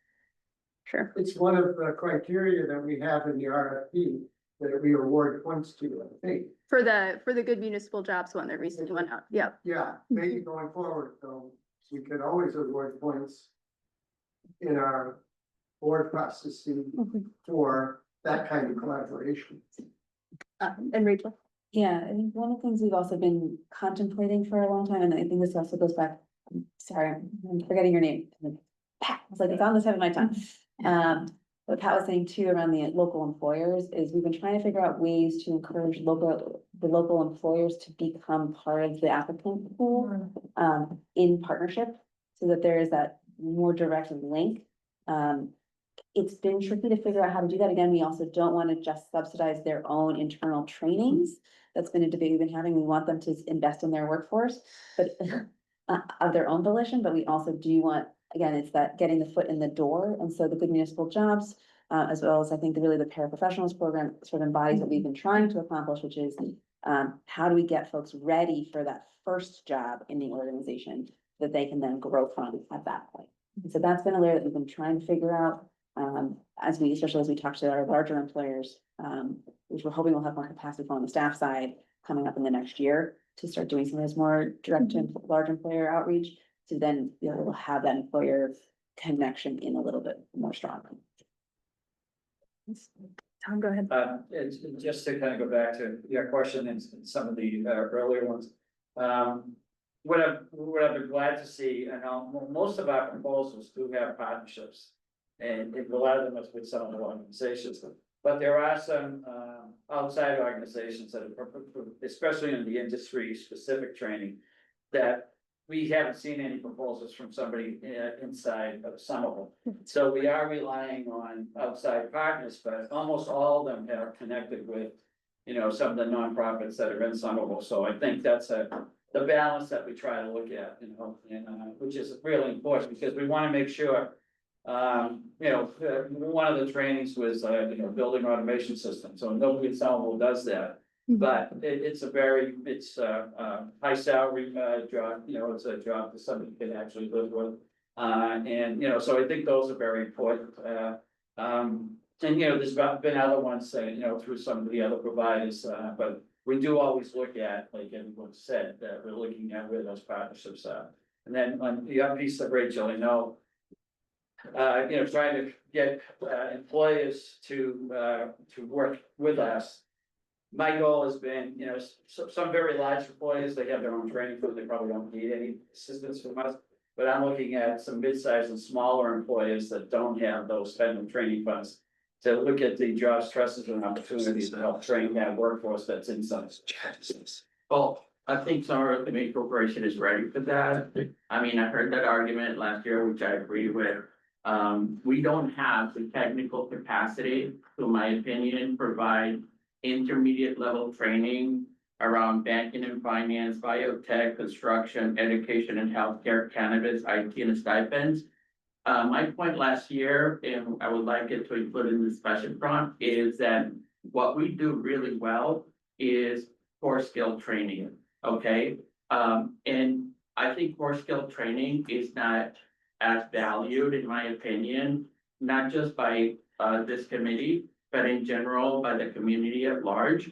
Sure. It's one of the criteria that we have in the RFP that we award funds to, I think. For the Good Municipal Jobs one that recently went out, yeah. Yeah, maybe going forward, though, we could always award points in our board processing for that kind of collaboration. And Rachel? Yeah, I think one of the things we've also been contemplating for a long time, and I think this also goes back, sorry, I'm forgetting your name. Pat, it's like it's on the tip of my tongue. What Pat was saying too around the local employers is we've been trying to figure out ways to encourage the local employers to become part of the applicant pool in partnership. so that there is that more direct link. It's been tricky to figure out how to do that. Again, we also don't want to just subsidize their own internal trainings. That's been a debate we've been having. We want them to invest in their workforce, but of their own volition, but we also do want, again, it's that getting the foot in the door. And so the Good Municipal Jobs, as well as I think really the paraprofessionals program sort of embodies what we've been trying to accomplish, which is how do we get folks ready for that first job in the organization that they can then grow from at that point. And so that's been a layer that we've been trying to figure out especially as we talk to our larger employers, which we're hoping will have more capacity on the staff side coming up in the next year to start doing some of this more direct to large employer outreach to then be able to have that employer connection in a little bit more strongly. Tom, go ahead. It's just to kind of go back to your question and some of the earlier ones. What I've been glad to see, and most of our proposals do have partnerships. And a lot of them is with some of the organizations, but there are some outside organizations that are, especially in the industry specific training, that we haven't seen any proposals from somebody inside of Somerville. So we are relying on outside partners, but almost all of them are connected with, some of the nonprofits that are in Somerville. So I think that's the balance that we try to look at, and which is really important because we want to make sure. One of the trainings was, building automation systems, so nobody in Somerville does that. But it's a high salary, job, it's a job that somebody can actually live with. So I think those are very important. There's been other ones, through some of the other providers, but we do always look at, like everyone said, that we're looking at where those partnerships are. And then on the other piece of Rachel, trying to get employers to work with us. My goal has been, some very large employers, they have their own training fund, they probably don't need any assistance from us. But I'm looking at some mid-sized and smaller employers that don't have those kind of training funds. To look at the jobs, stresses and opportunities to help train that workforce that's inside. Well, I think Somerville Community Corporation is ready for that. I mean, I heard that argument last year, which I agree with. We don't have the technical capacity, to my opinion, provide intermediate level training around banking and finance, biotech, construction, education and healthcare, cannabis, IT and stipends. My point last year, and I would like it to include in the discussion prompt, is that what we do really well is core skill training, okay? And I think core skill training is not as valued, in my opinion, not just by this committee, but in general by the community at large.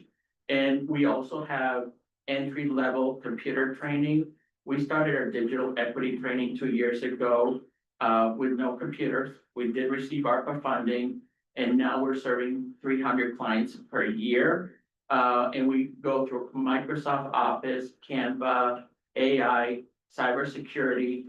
And we also have entry-level computer training. We started our digital equity training 2 years ago with no computers. We did receive ARPA funding, and now we're serving 300 clients per year. And we go through Microsoft Office, Canva, AI, cybersecurity,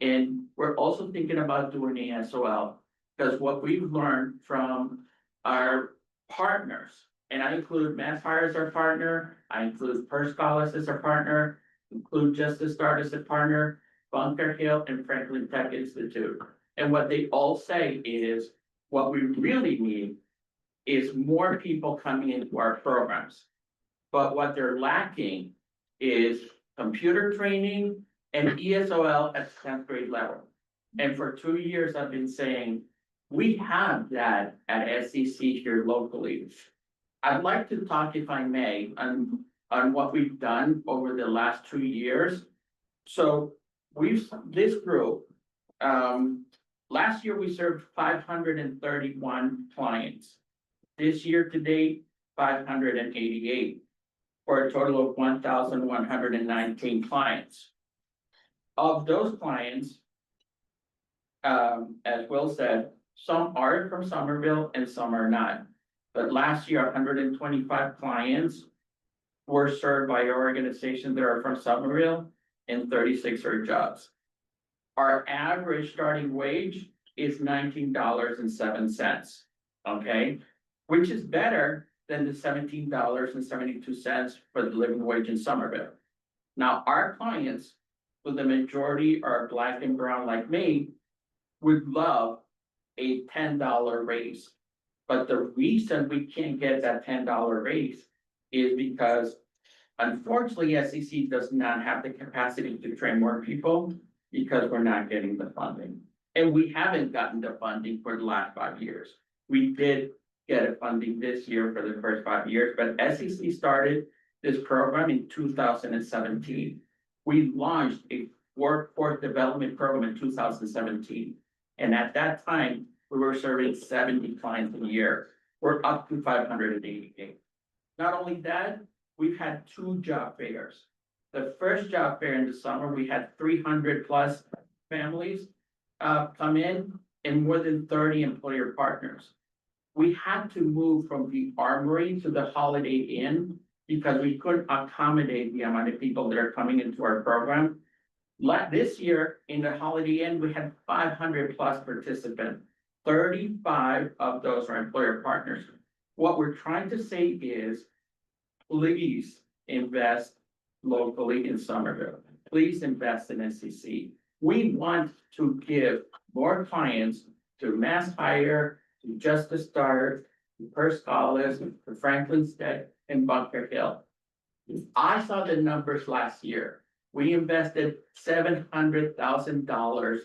and we're also thinking about doing ASOL, because what we've learned from our partners, and I include MassHire as our partner, I include Perscholas as our partner, include Justice Start as a partner, Bunker Hill and Franklin Tech Institute. And what they all say is, what we really need is more people coming into our programs. But what they're lacking is computer training and ESOL at 10th grade level. And for 2 years, I've been saying, we have that at SEC here locally. I'd like to talk, if I may, on what we've done over the last 2 years. So this group, last year we served 531 clients. This year to date, 588, for a total of 1,119 clients. Of those clients, as Will said, some are from Somerville and some are not. But last year, 125 clients were served by organizations that are from Somerville, and 36 are jobs. Our average starting wage is $19.07, okay? Which is better than the $17.72 for the living wage in Somerville. Now, our clients so the majority are black and brown like me, would love a $10 raise. But the reason we can't get that $10 raise is because unfortunately, SEC does not have the capacity to train more people because we're not getting the funding. And we haven't gotten the funding for the last 5 years. We did get a funding this year for the first 5 years, but SEC started this program in 2017. We launched a workforce development program in 2017. And at that time, we were serving 70 clients a year. We're up to 588. Not only that, we've had 2 job fairs. The first job fair in the summer, we had 300 plus families come in and more than 30 employer partners. We had to move from the Armory to the Holiday Inn because we couldn't accommodate the amount of people that are coming into our program. Like this year in the Holiday Inn, we had 500 plus participants. 35 of those are employer partners. What we're trying to say is, please invest locally in Somerville. Please invest in SEC. We want to give more clients to Mass Hire, to Justice Start, to First Scholars, to Franklin State, and Bunker Hill. I saw the numbers last year. We invested $700,000,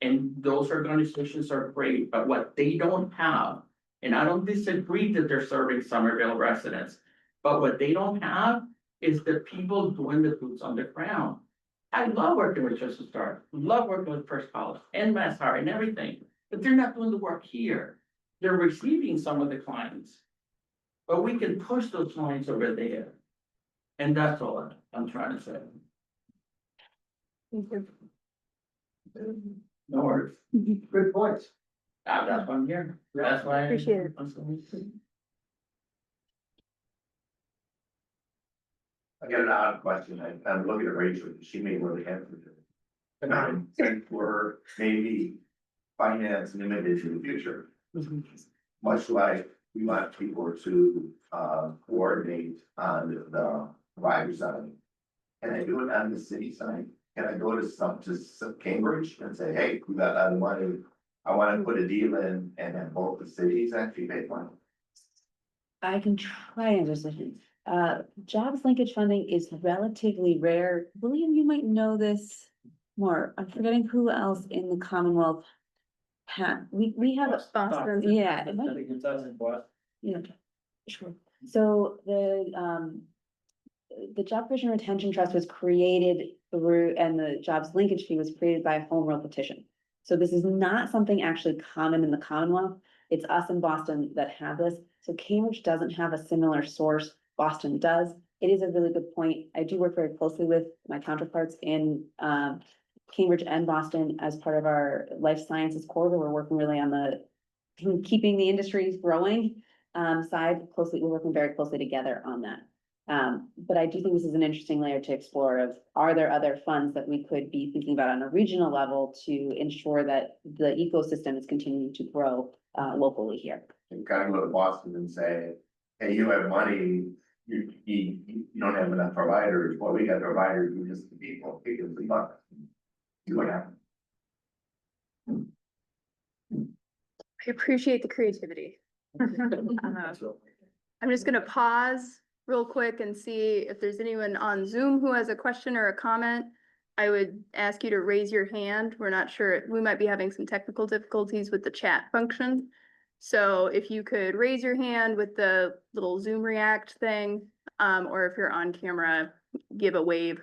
and those organizations are great, but what they don't have, and I don't disagree that they're serving Somerville residents, but what they don't have is the people doing the boots on the ground. I love working with Justice Start, love working with First College and Mass Hire and everything, but they're not doing the work here. They're receiving some of the clients, but we can push those clients over there. And that's all I'm trying to say. No worries. Good points. That's why I'm here. That's why. Appreciate it. I got an odd question. I'm looking at Rachel, she may really answer it. Since we're maybe finance limited in the future. Much like we want people to coordinate on the provider side. Can I do it on the city side? Can I go to some Cambridge and say, hey, we got a lot of money. I want to put a deal in and then both the cities actually make money. I can try and understand. Jobs linkage funding is relatively rare. William, you might know this more. I'm forgetting who else in the Commonwealth. We have, Boston. yeah. I think it does in Boston. Yeah, sure. So the Job Creation Retention Trust was created through, and the jobs linkage fee was created by a home rule petition. So this is not something actually common in the Commonwealth. It's us in Boston that have this. So Cambridge doesn't have a similar source. Boston does. It is a really good point. I do work very closely with my counterparts in Cambridge and Boston as part of our life sciences corridor. We're working really on the keeping the industries growing side closely. We're working very closely together on that. But I do think this is an interesting layer to explore of, are there other funds that we could be thinking about on a regional level to ensure that the ecosystem is continuing to grow locally here? And kind of go to Boston and say, hey, you have money, you don't have enough providers. Well, we got providers, we just the people, because we want. See what happens. I appreciate the creativity. I'm just gonna pause real quick and see if there's anyone on Zoom who has a question or a comment. I would ask you to raise your hand. We're not sure, we might be having some technical difficulties with the chat function. So if you could raise your hand with the little Zoom react thing, or if you're on camera, give a wave.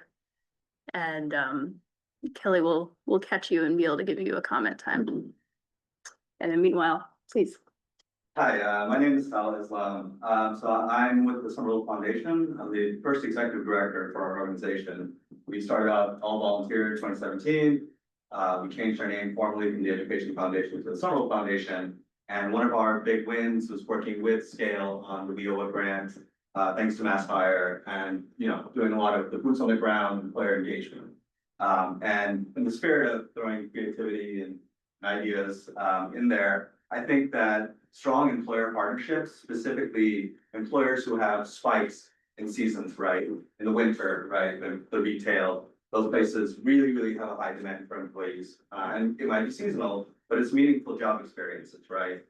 And Kelly will catch you and be able to give you a comment time. And then meanwhile, please. Hi, my name is Salah Islam. So I'm with the Somerville Foundation. I'm the first executive director for our organization. We started out all volunteer in 2017. We changed our name formally from the Education Foundation to the Somerville Foundation. And one of our big wins was working with Scale on the WIOA grant, thanks to Mass Hire, and doing a lot of the boots on the ground player engagement. And in the spirit of throwing creativity and ideas in there, I think that strong employer partnerships, specifically employers who have spikes in seasons, right? In the winter, right? The retail, those places really, really have a high demand for employees. And it might be seasonal, but it's meaningful job experiences, right?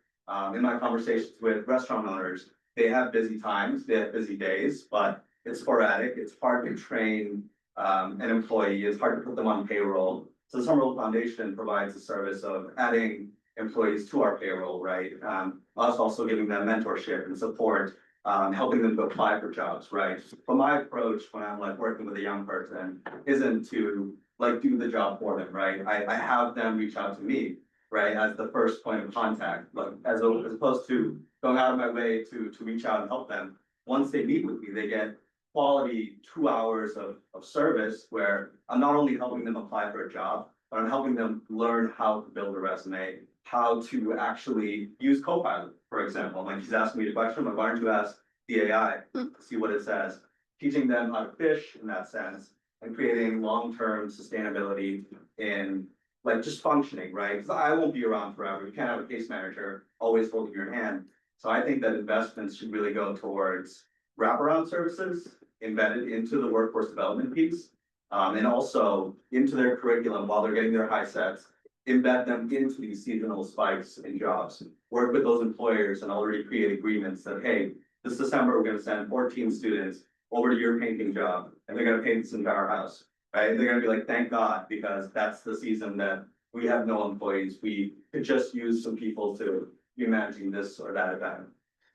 In my conversations with restaurant owners, they have busy times, they have busy days, but it's sporadic. It's hard to train an employee. It's hard to put them on payroll. So the Somerville Foundation provides a service of adding employees to our payroll, right? Us also giving them mentorship and support, helping them to apply for jobs, right? But my approach when I'm like working with a young person isn't to like do the job for them, right? I have them reach out to me, right, as the first point of contact, like as opposed to going out of my way to reach out and help them. Once they meet with me, they get quality 2 hours of service where I'm not only helping them apply for a job, but I'm helping them learn how to build a resume, how to actually use Copilot, for example. Like he's asking me a question, like, why don't you ask the AI, see what it says? Teaching them how to fish in that sense and creating long-term sustainability in like just functioning, right? Because I won't be around forever. You can't have a case manager always holding your hand. So I think that investments should really go towards wraparound services embedded into the workforce development piece, and also into their curriculum while they're getting their high sets, embed them into these seasonal spikes in jobs, work with those employers and already create agreements that, hey, this December, we're gonna send 14 students over to your painting job and they're gonna paint this entire house, right? And they're gonna be like, thank God, because that's the season that we have no employees. We could just use some people to be managing this or that event.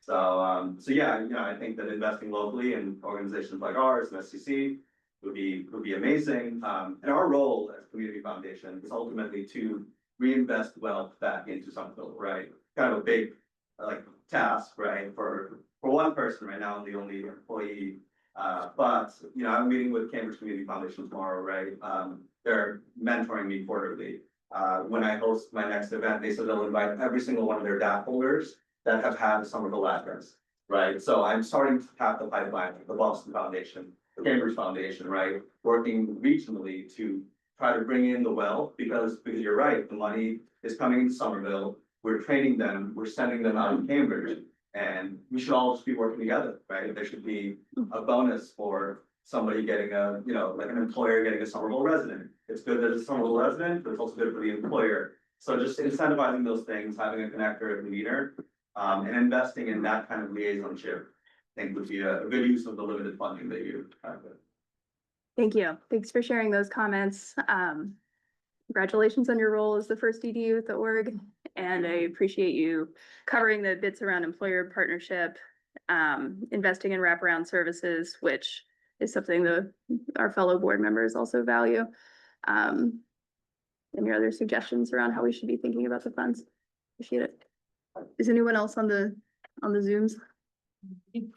So yeah, I think that investing locally in organizations like ours and SCC would be amazing. And our role as a community foundation is ultimately to reinvest wealth back into Somerville, right? Kind of a big like task, right? For one person right now, I'm the only employee. But I'm meeting with Cambridge Community Foundation tomorrow, right? They're mentoring me quarterly. When I host my next event, they said they'll invite every single one of their DAP holders that have had a Somerville address, right? So I'm starting to tap the pipeline, the Boston Foundation, the Cambridge Foundation, right? Working regionally to try to bring in the wealth because you're right, the money is coming into Somerville. We're training them, we're sending them out in Cambridge, and we should all just be working together, right? There should be a bonus for somebody getting like an employer getting a Somerville resident. It's good that it's a Somerville resident, but it's also good for the employer. So just incentivizing those things, having a connector and leader, and investing in that kind of liaisonship, I think would be a good use of the limited funding that you have. Thank you. Thanks for sharing those comments. Congratulations on your role as the first ED with the org, and I appreciate you covering the bits around employer partnership, investing in wraparound services, which is something our fellow board members also value. Any other suggestions around how we should be thinking about the funds? Appreciate it. Is anyone else on the Zooms? We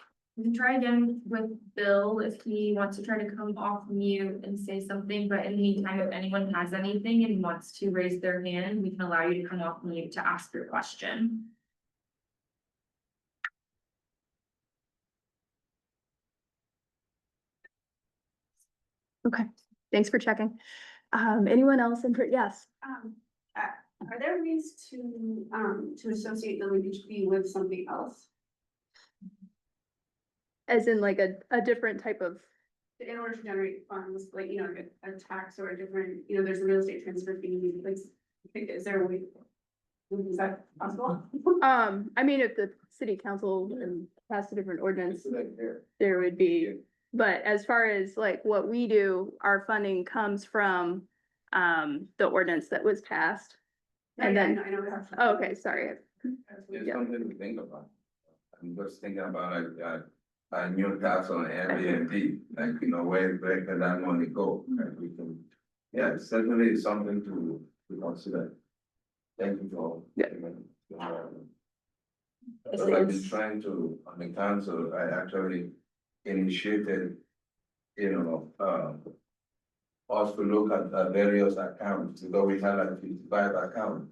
can try again with Bill if he wants to try to come off mute and say something, but in the meantime, if anyone has anything and wants to raise their hand, we can allow you to come off mute to ask your question. Okay, thanks for checking. Anyone else? Yes. Are there ways to associate the linkage fee with something else? As in like a different type of, In order to generate funds, like, a tax or a different, there's a real estate transfer fee, like, is there a way? Is that possible? I mean, if the city council passed a different ordinance, there would be, but as far as like what we do, our funding comes from the ordinance that was passed. And then, I know we have. oh, okay, sorry. It's Yeah. something to think about. I'm just thinking about a new tax on Airbnb, like, where can that money go? And we can, yeah, it's certainly something to consider. Thank you for. Yeah. I've been trying to, on the council, I actually initiated, us to look at various accounts, because we had like 55 accounts.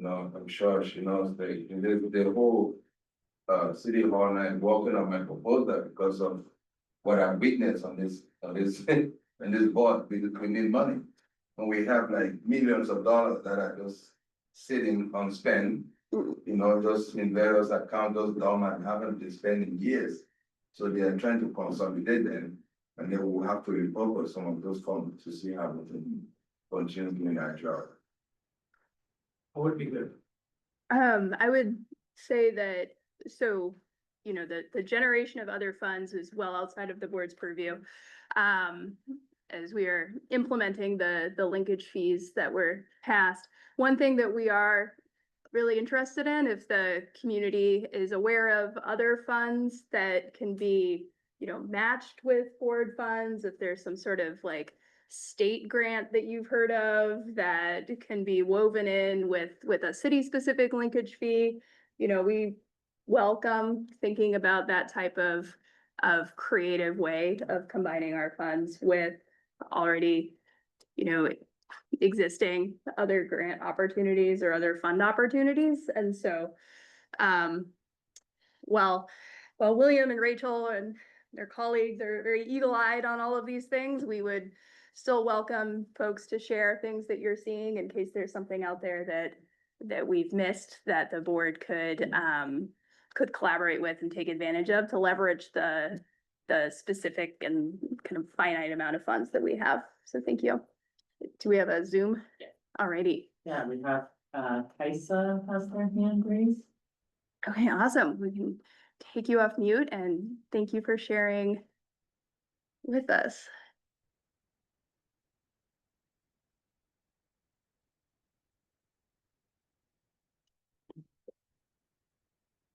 I'm sure she knows the whole city hall and I'm working on my proposal because of what I witnessed on this on this board. We need money, and we have like millions of dollars that are just sitting unspent. Just in various accounts, those dormant haven't been spent in years. So they are trying to consolidate them And then we'll have to repurpose some of those funds to see how we can continue doing that job. What would be good? I would say that, so, you know, the generation of other funds is well outside of the board's purview. As we are implementing the linkage fees that were passed. One thing that we are really interested in, if the community is aware of other funds that can be, you know, matched with board funds, if there's some sort of like state grant that you've heard of that can be woven in with a city-specific linkage fee, you know, we welcome thinking about that type of creative way of combining our funds with already, you know, existing other grant opportunities or other fund opportunities. And so, while William and Rachel and their colleagues are very eagle-eyed on all of these things, we would still welcome folks to share things that you're seeing in case there's something out there that we've missed that the board could collaborate with and take advantage of to leverage the specific and kind of finite amount of funds that we have. So thank you. Do we have a Zoom? Yeah. Alrighty. Yeah, we have, Kaisa has their hand raised. Okay, awesome. We can take you off mute and thank you for sharing with us.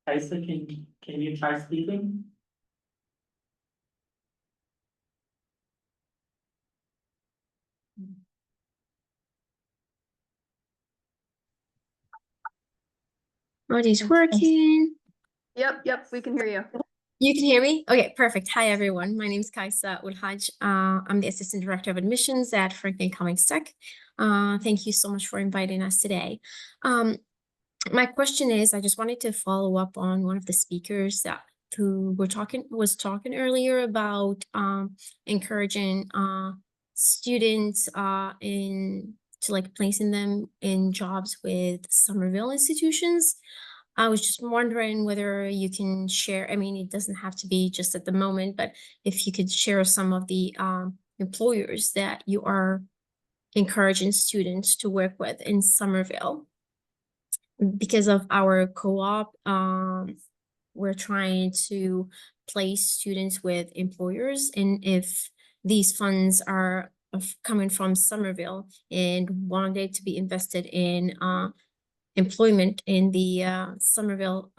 Kaisa, can you try speaking? Are these working? Yep, we can hear you. You can hear me? Okay, perfect. Hi, everyone. My name is Kaisa Ulhaj. I'm the Assistant Director of Admissions at Franklin Cummings Tech. Thank you so much for inviting us today. My question is, I just wanted to follow up on one of the speakers who was talking earlier about encouraging students to like placing them in jobs with Somerville institutions. I was just wondering whether you can share, I mean, it doesn't have to be just at the moment, but if you could share some of the employers that you are encouraging students to work with in Somerville. Because of our co-op, we're trying to place students with employers, and if these funds are coming from Somerville and wanted to be invested in employment in the Somerville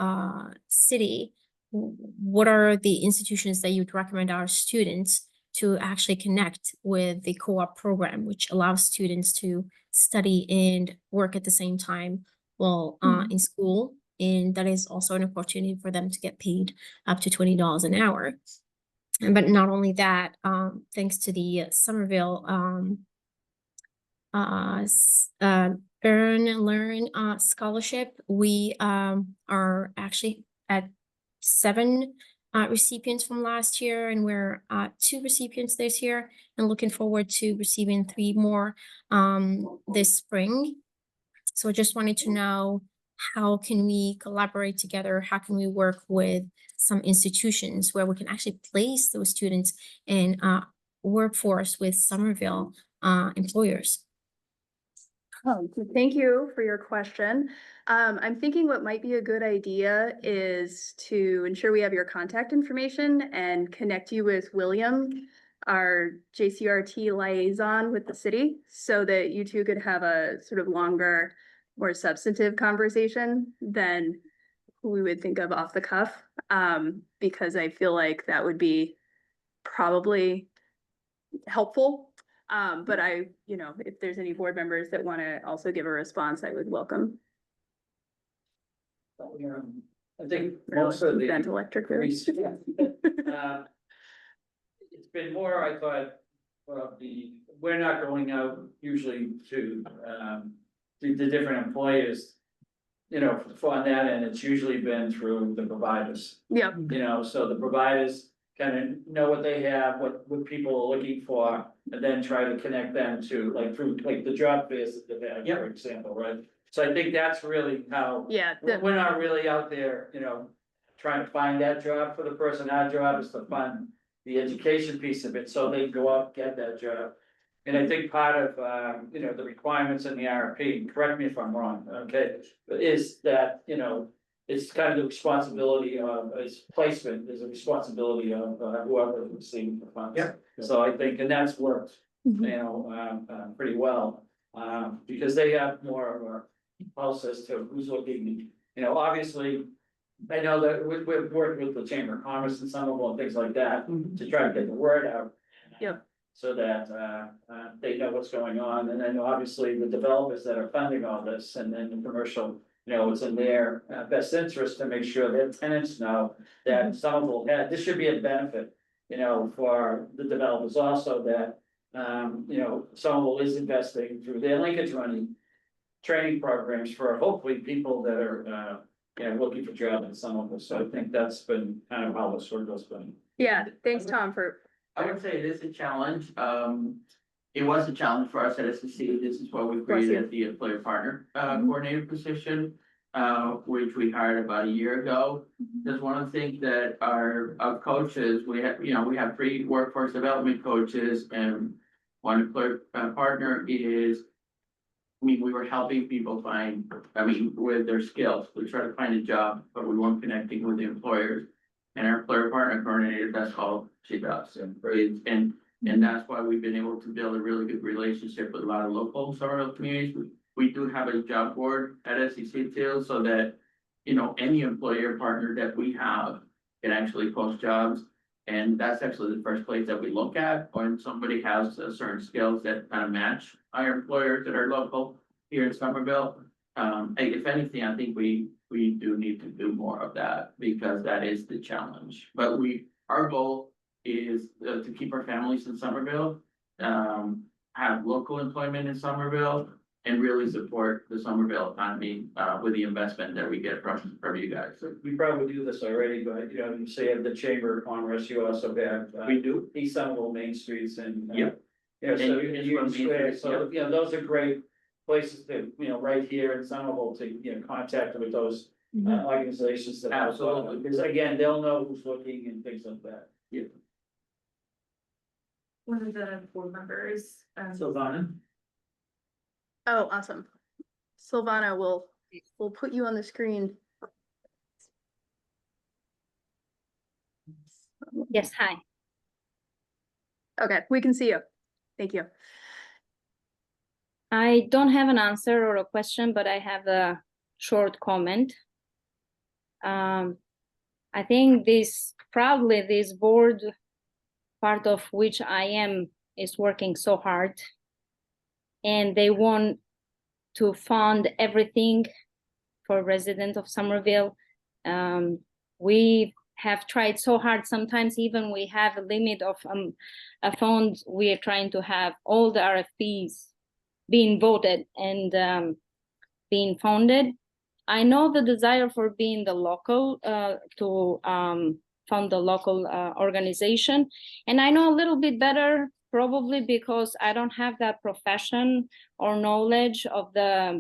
city, what are the institutions that you'd recommend our students to actually connect with the co-op program, which allows students to study and work at the same time while in school? And that is also an opportunity for them to get paid up to $20 an hour. But not only that, thanks to the Somerville Earn and Learn scholarship, we are actually at 7 recipients from last year, and we're 2 recipients this year, and looking forward to receiving 3 more this spring. So I just wanted to know, how can we collaborate together? How can we work with some institutions where we can actually place those students in workforce with Somerville employers? Oh, thank you for your question. I'm thinking what might be a good idea is to ensure we have your contact information and connect you with William, our JCRT liaison with the city, so that you two could have a sort of longer, more substantive conversation than we would think of off the cuff. Because I feel like that would be probably helpful. But you know, if there's any board members that want to also give a response, I would welcome. I think most of the. Vent electric. It's been more, I thought, well, we're not going out usually to the different employers, you know, for that, and it's usually been through the providers. Yeah. You know, so the providers kind of know what they have, what people are looking for, and then try to connect them to, like, through, like, the job fairs that they have, for example, right? So I think that's really how. Yeah. We're not really out there, you know, trying to find that job for the person. Our job is to find the education piece of it, so they go out and get that job. And I think part of, the requirements in the RFP, correct me if I'm wrong, okay, is that, it's kind of the responsibility of, its placement is a responsibility of whoever is receiving the funds. Yeah. So I think, and that's worked, pretty well, because they have more of a pulse as to who's looking, obviously. I know that we've worked with the Chamber of Commerce and Somerville and things like that to try to get the word out. Yep. So that, they know what's going on, and then obviously the developers that are funding all this, and then the commercial, it's in their best interest to make sure their tenants know that Somerville, this should be a benefit, for the developers also that, Somerville is investing through their linkage running training programs for hopefully people that are, looking for jobs in Somerville. So I think that's been kind of how the circle's been. Yeah, thanks, Tom, for. I would say it is a challenge. It was a challenge for us at SCC. This is why we created the employer partner coordinator position, which we hired about a year ago. Because one of the things that our coaches, we have 3 workforce development coaches, and one employer partner is, we were helping people find, with their skills, we try to find a job, but we weren't connecting with the employers. And our employer partner coordinator, that's all she does. And that's why we've been able to build a really good relationship with a lot of local Somerville communities. We do have a job board at SEC too, so that, any employer partner that we have can actually post jobs. And that's actually the first place that we look at when somebody has certain skills that kind of match our employers that are local here in Somerville. If anything, I think we do need to do more of that, because that is the challenge. But our goal is to keep our families in Somerville, have local employment in Somerville, and really support the Somerville economy with the investment that we get from you guys. So we probably do this already, but you say at the Chamber of Commerce, you also have. We do. East Somerville Main Streets and. Yep. Yeah, so And Union Square, so, yep. those are great places to, right here in Somerville to, contact with those. Organizations that. Absolutely. Because again, they'll know who's looking and things like that. Yeah. One of the board members, Sylvana? Oh, awesome. Silvana, we'll put you on the screen. Yes, hi. Okay, we can see you. Thank you. I don't have an answer or a question, but I have a short comment. I think this board, part of which I am, is working so hard, and they want to fund everything for residents of Somerville. We have tried so hard. Sometimes even we have a limit of a fund. We are trying to have all the RFPs being voted and being funded. I know the desire for being the local to fund the local organization, and I know a little bit better probably because I don't have that profession or knowledge of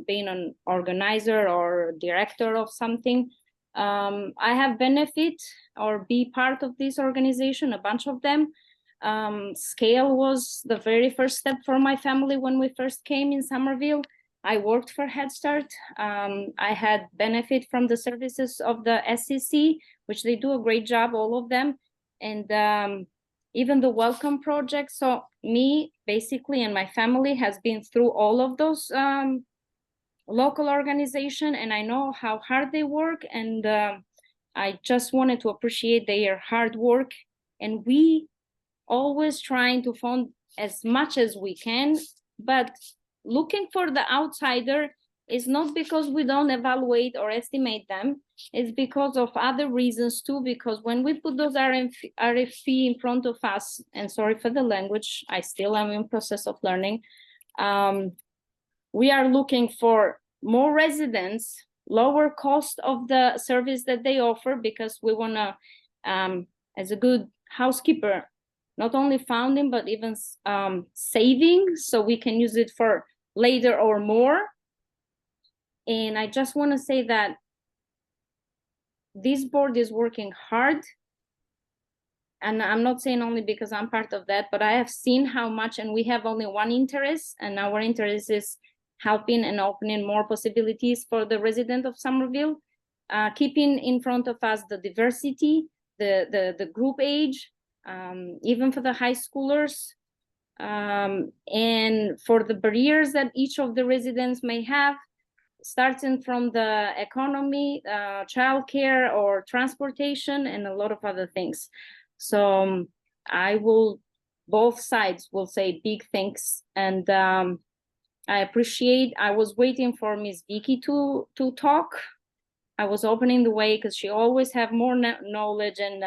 being an organizer or director of something. I have benefit or be part of this organization, a bunch of them. Scale was the very first step for my family when we first came in Somerville. I worked for Head Start. I had benefit from the services of the SCC, which they do a great job, all of them. And even the Welcome Project. So me, basically, and my family has been through all of those local organization, and I know how hard they work. And I just wanted to appreciate their hard work. And we always trying to fund as much as we can, but looking for the outsider is not because we don't evaluate or estimate them. It's because of other reasons too, because when we put those RFP in front of us, and sorry for the language, I still am in process of learning, we are looking for more residents, lower cost of the service that they offer, because we want to, as a good housekeeper, not only founding, but even saving, so we can use it for later or more. And I just want to say that this board is working hard. and I'm not saying only because I'm part of that, but I have seen how much, and we have only one interest, and our interest is helping and opening more possibilities for the resident of Somerville, keeping in front of us the diversity, the group age, even for the high schoolers, and for the barriers that each of the residents may have, starting from the economy, childcare or transportation, and a lot of other things. So both sides will say big thanks, and I appreciate. I was waiting for Miss Vicky to talk. I was opening the way because she always have more knowledge, and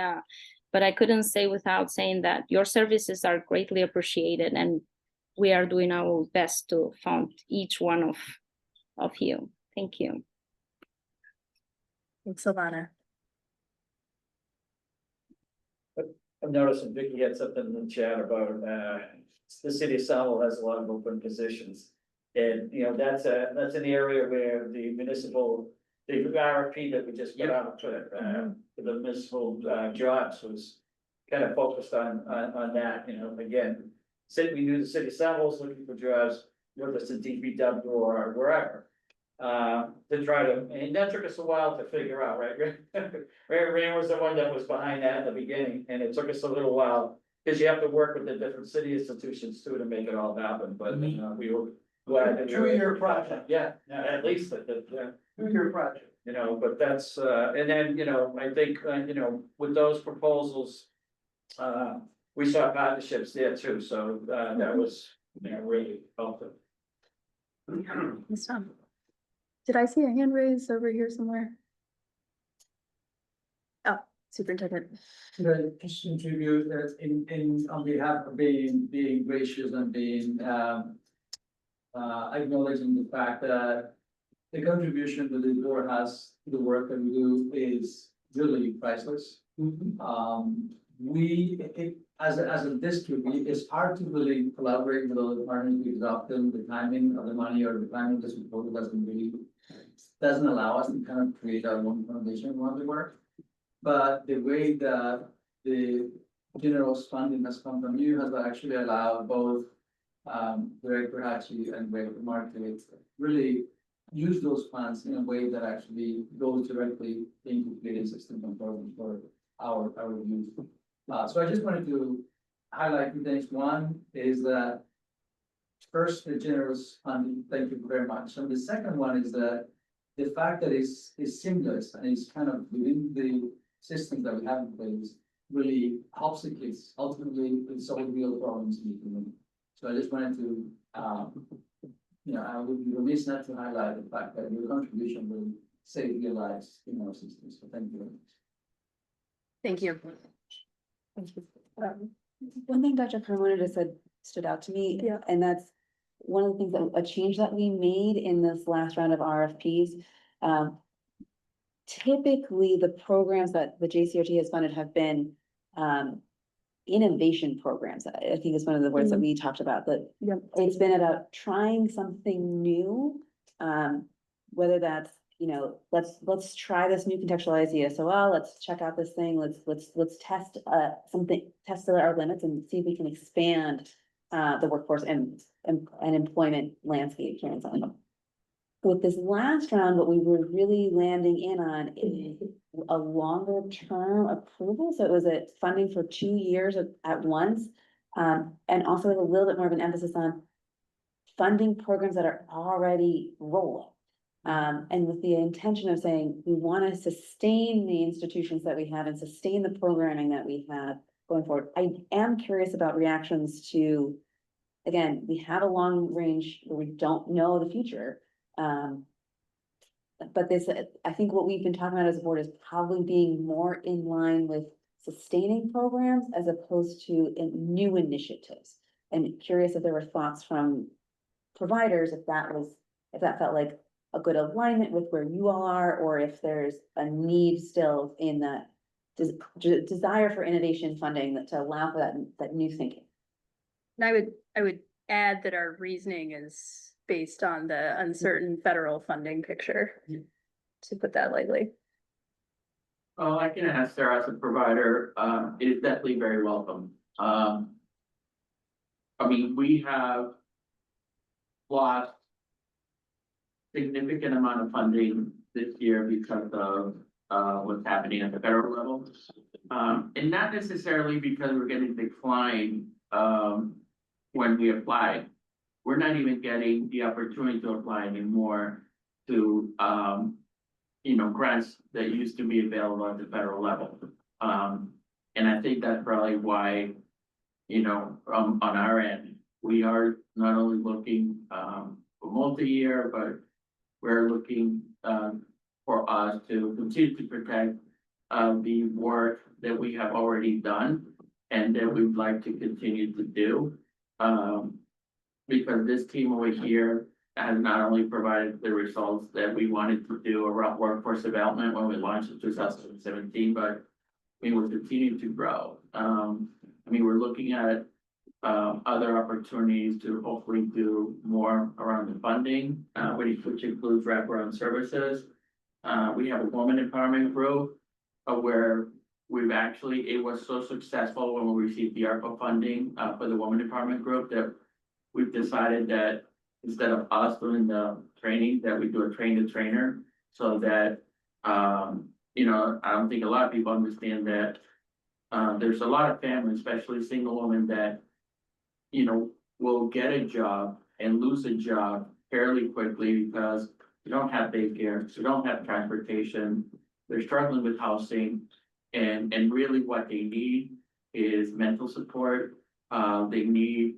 but I couldn't say without saying that your services are greatly appreciated, and we are doing our best to fund each one of you. Thank you. Thanks, Silvana. I've noticed that Vicky had something in the chat about, the city of Somerville has a lot of open positions. And, you know, that's an area where the municipal, the RFP that we just put out for the municipal, jobs was kind of focused on that, you know, again, we knew the city of Somerville was looking for jobs, whether it's in DPW or wherever. To try to, and that took us a while to figure out, right? Ray was the one that was behind that in the beginning, and it took us a little while, because you have to work with the different city institutions too to make it all happen, but, you know, we were glad. that we were- 2-year project. Yeah, at least, yeah. 2-year project. You know, but that's, and then, you know, I think, you know, with those proposals, we saw partnerships there too, so, that was, you know, really helpful. Ms. Tom. Did I see a hand raised over here somewhere? Oh, superintendent. Just contribute in on behalf of being gracious and being acknowledging the fact that the contribution that the board has to the work that we do is really priceless. As a district, it's hard to really collaborate with other partners because often the timing of the money or the timing of the support doesn't allow us to kind of create our own foundation around the work. But the way that the generous funding has come from you has actually allowed both Director Hachi and Director Market really use those funds in a way that actually goes directly into creating system control for our youth. So I just wanted to highlight two things. One is that first, the generous funding, thank you very much. And the second one is that the fact that it's seamless and it's kind of within the systems that we have in place really helps the kids ultimately solve real problems in the community. So I just wanted to, you know, I would be remiss not to highlight the fact that your contribution will save real lives in our systems. So thank you very much. Thank you. Thank you. One thing Dr. Carmona just said stood out to me, and that's one of the things that a change that we made in this last round of RFPs. Typically, the programs that the JCRT has funded have been innovation programs. I think is one of the words that we talked about, that it's been about trying something new. Whether that's, you know, let's try this new contextualized ESOL, let's check out this thing, let's test test our limits and see if we can expand the workforce and employment landscape here in Somerville. With this last round, what we were really landing in on is a longer term approval. So it was a funding for 2 years at once. And also with a little bit more of an emphasis on funding programs that are already rolling. And with the intention of saying, we want to sustain the institutions that we have and sustain the programming that we have going forward. I am curious about reactions to, again, we have a long range where we don't know the future. But this, I think what we've been talking about as a board is probably being more in line with sustaining programs as opposed to new initiatives. And curious if there were thoughts from providers, if that felt like a good alignment with where you all are, or if there's a need still in that desire for innovation funding to allow for that new thinking. And I would add that our reasoning is based on the uncertain federal funding picture, to put that lightly. Oh, I can answer as a provider, it is definitely very welcome. I mean, we have lost significant amount of funding this year because of what's happening at the federal level. And not necessarily because we're getting declined when we apply. We're not even getting the opportunity to apply anymore to grants that used to be available at the federal level. And I think that's probably why, on our end, we are not only looking for multi-year, but we're looking for us to continue to protect the work that we have already done and that we'd like to continue to do. Because this team over here has not only provided the results that we wanted to do around workforce development when we launched in 2017, but we're continuing to grow. We're looking at other opportunities to hopefully do more around the funding, which includes wraparound services. We have a woman empowerment group where it was so successful when we received the ARPA funding for the woman empowerment group that we've decided that instead of us doing the training, that we do a train the trainer, so that I don't think a lot of people understand that there's a lot of families, especially single women, that will get a job and lose a job fairly quickly because they don't have daycare, they don't have transportation, they're struggling with housing, and really what they need is mental support. They need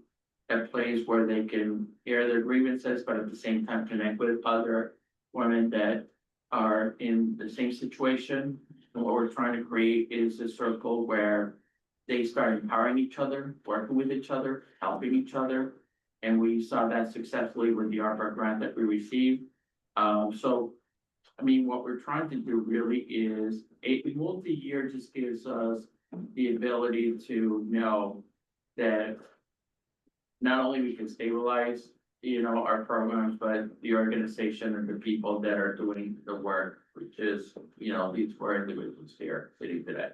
a place where they can air their grievances, but at the same time connect with other women that are in the same situation. And what we're trying to create is a circle where they start empowering each other, working with each other, helping each other. And we saw that successfully with the ARPA grant that we received. What we're trying to do really is a multi-year just gives us the ability to know that not only we can stabilize, our programs, but the organization and the people that are doing the work, which is, these four individuals here sitting today.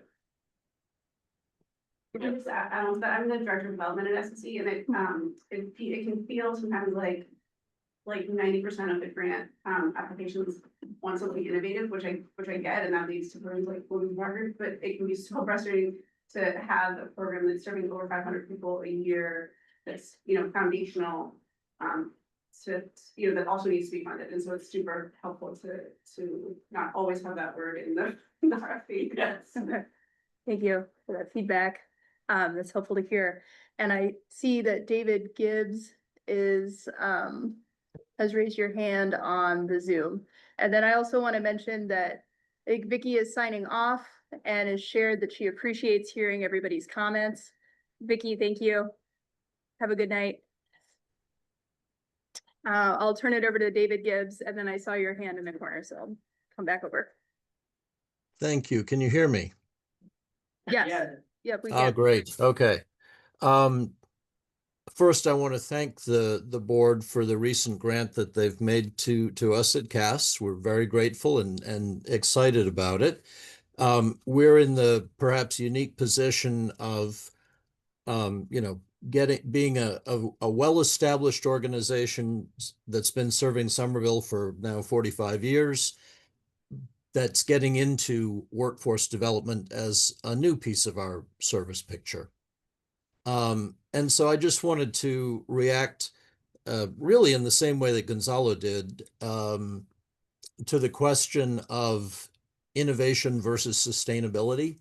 I just add on to that, I'm the director of development at SSC, and it can feel sometimes like 90% of the grant applications want something innovative, which I get, and that leads to programs like Women's Market, but it can be so frustrating to have a program that's serving over 500 people a year that's foundational, that also needs to be funded, and so it's super helpful to not always have that word in the RFP. Yes. Okay. Thank you for that feedback. That's helpful to hear. And I see that David Gibbs has raised your hand on the Zoom. And then I also want to mention that I think Vicky is signing off and has shared that she appreciates hearing everybody's comments. Vicky, thank you. Have a good night. I'll turn it over to David Gibbs, and then I saw your hand in the corner, so I'll come back over. Thank you. Can you hear me? Yes. Yeah. Yep, we Oh, can. great. Okay. First, I want to thank the board for the recent grant that they've made to us at CAS. We're very grateful and excited about it. We're in the perhaps unique position of, being a well-established organization that's been serving Somerville for now 45 years, that's getting into workforce development as a new piece of our service picture. And so I just wanted to react really in the same way that Gonzalo did to the question of innovation versus sustainability.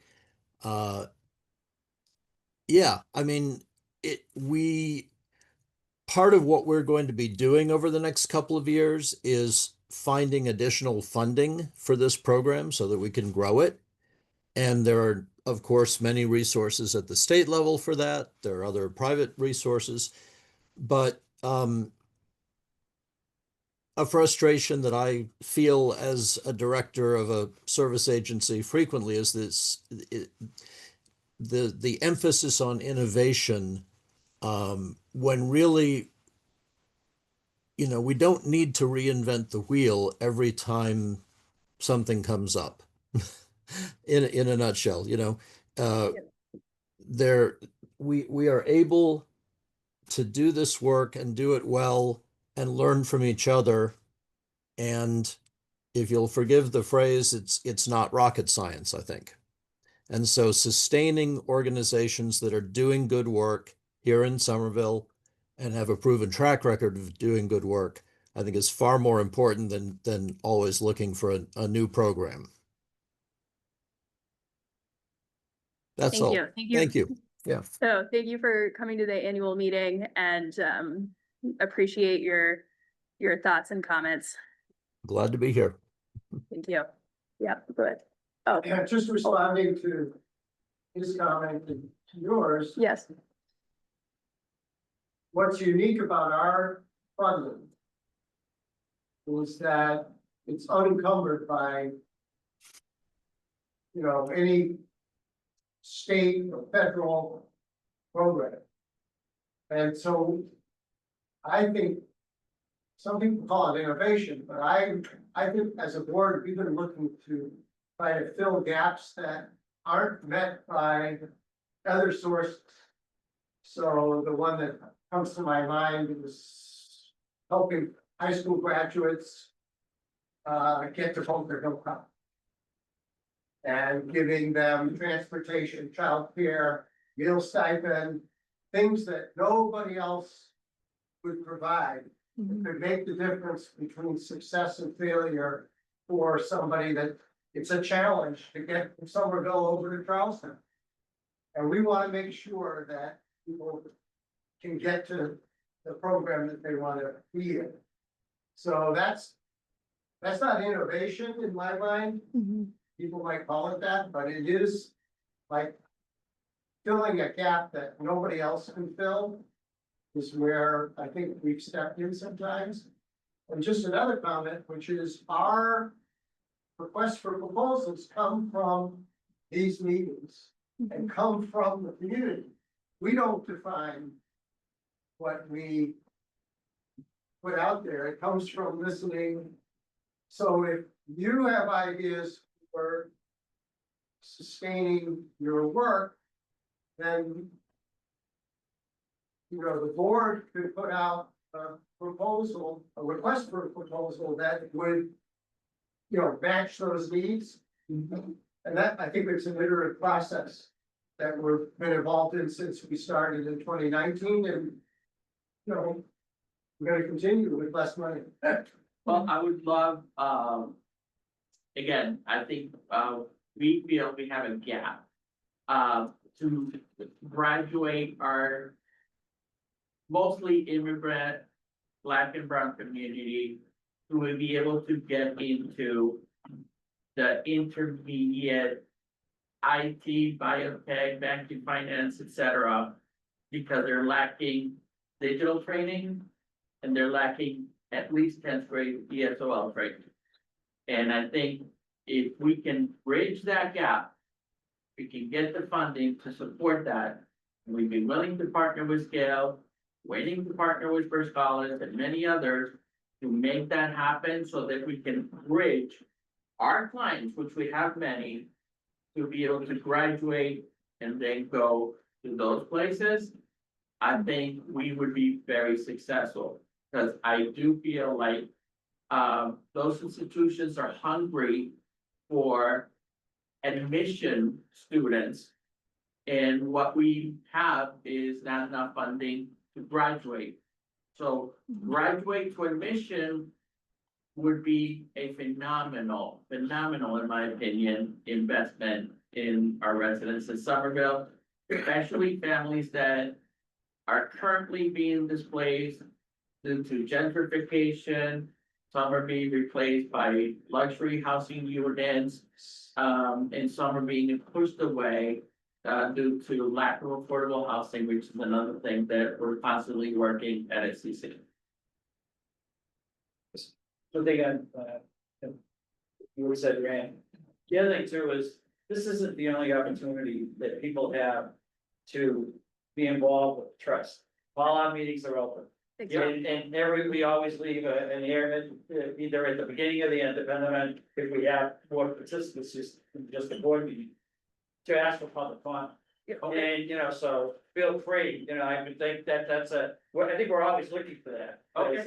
Part of what we're going to be doing over the next couple of years is finding additional funding for this program so that we can grow it. And there are, of course, many resources at the state level for that. There are other private resources, but a frustration that I feel as a director of a service agency frequently is the emphasis on innovation when really, we don't need to reinvent the wheel every time something comes up. in a nutshell, you know, there, we are able to do this work and do it well and learn from each other. And if you'll forgive the phrase, it's not rocket science, I think. And so sustaining organizations that are doing good work here in Somerville and have a proven track record of doing good work, I think is far more important than always looking for a new program. That's all. Thank you. Thank you. Yeah. So thank you for coming to the annual meeting and appreciate your thoughts and comments. Glad to be here. Thank you. Yeah, good. Oh, Yeah, just responding to his comment and to yours. yes. What's unique about our funding is that it's unencumbered by, you know, any state or federal program. And so I think some people call it innovation, but I think as a board, we've been looking to try to fill gaps that aren't met by other sources. So the one that comes to my mind is helping high school graduates get to Bunker Hill College and giving them transportation, childcare, meal stipend, things that nobody else would provide. It could make the difference between success and failure for somebody that it's a challenge to get from Somerville over to Charleston. And we want to make sure that people can get to the program that they want to be in. So that's not innovation in my mind. People might call it that, but it is like filling a gap that nobody else can fill is where I think we've stepped in sometimes. And just another comment, which is our requests for proposals come from these meetings and come from the community. We don't define what we put out there. It comes from listening. So if you have ideas for sustaining your work, then you know, the board could put out a proposal, a request for a proposal that would, you know, match those needs. And that, I think it's an iterative process that we've been involved in since we started in 2019 and, you know, we're gonna continue with less money. Well, I would love, again, I think, we feel we have a gap. To graduate our mostly immigrant, Black and brown community, who would be able to get into the intermediate IT, biotech, banking, finance, etc. Because they're lacking digital training and they're lacking at least 10th grade ESOL training. And I think if we can bridge that gap, we can get the funding to support that. We'd be willing to partner with Scale, waiting to partner with First College and many others to make that happen so that we can bridge our clients, which we have many, to be able to graduate and then go to those places. I think we would be very successful because I do feel like those institutions are hungry for admission students. And what we have is not enough funding to graduate. So graduate to admission would be a phenomenal, in my opinion, investment in our residents in Somerville, especially families that are currently being displaced due to gentrification. Some are being replaced by luxury housing units, and some are being pushed away due to lack of affordable housing, which is another thing that we're constantly working at SCC. So they got, you said, Rand. The other thing too is, this isn't the only opportunity that people have to be involved with trust. All our meetings are open. And we always leave an airman, either at the beginning or the end, depending on if we have more participants, just a board meeting. To ask for public comment. And, so feel free, I would think that I think we're always looking for that. Okay.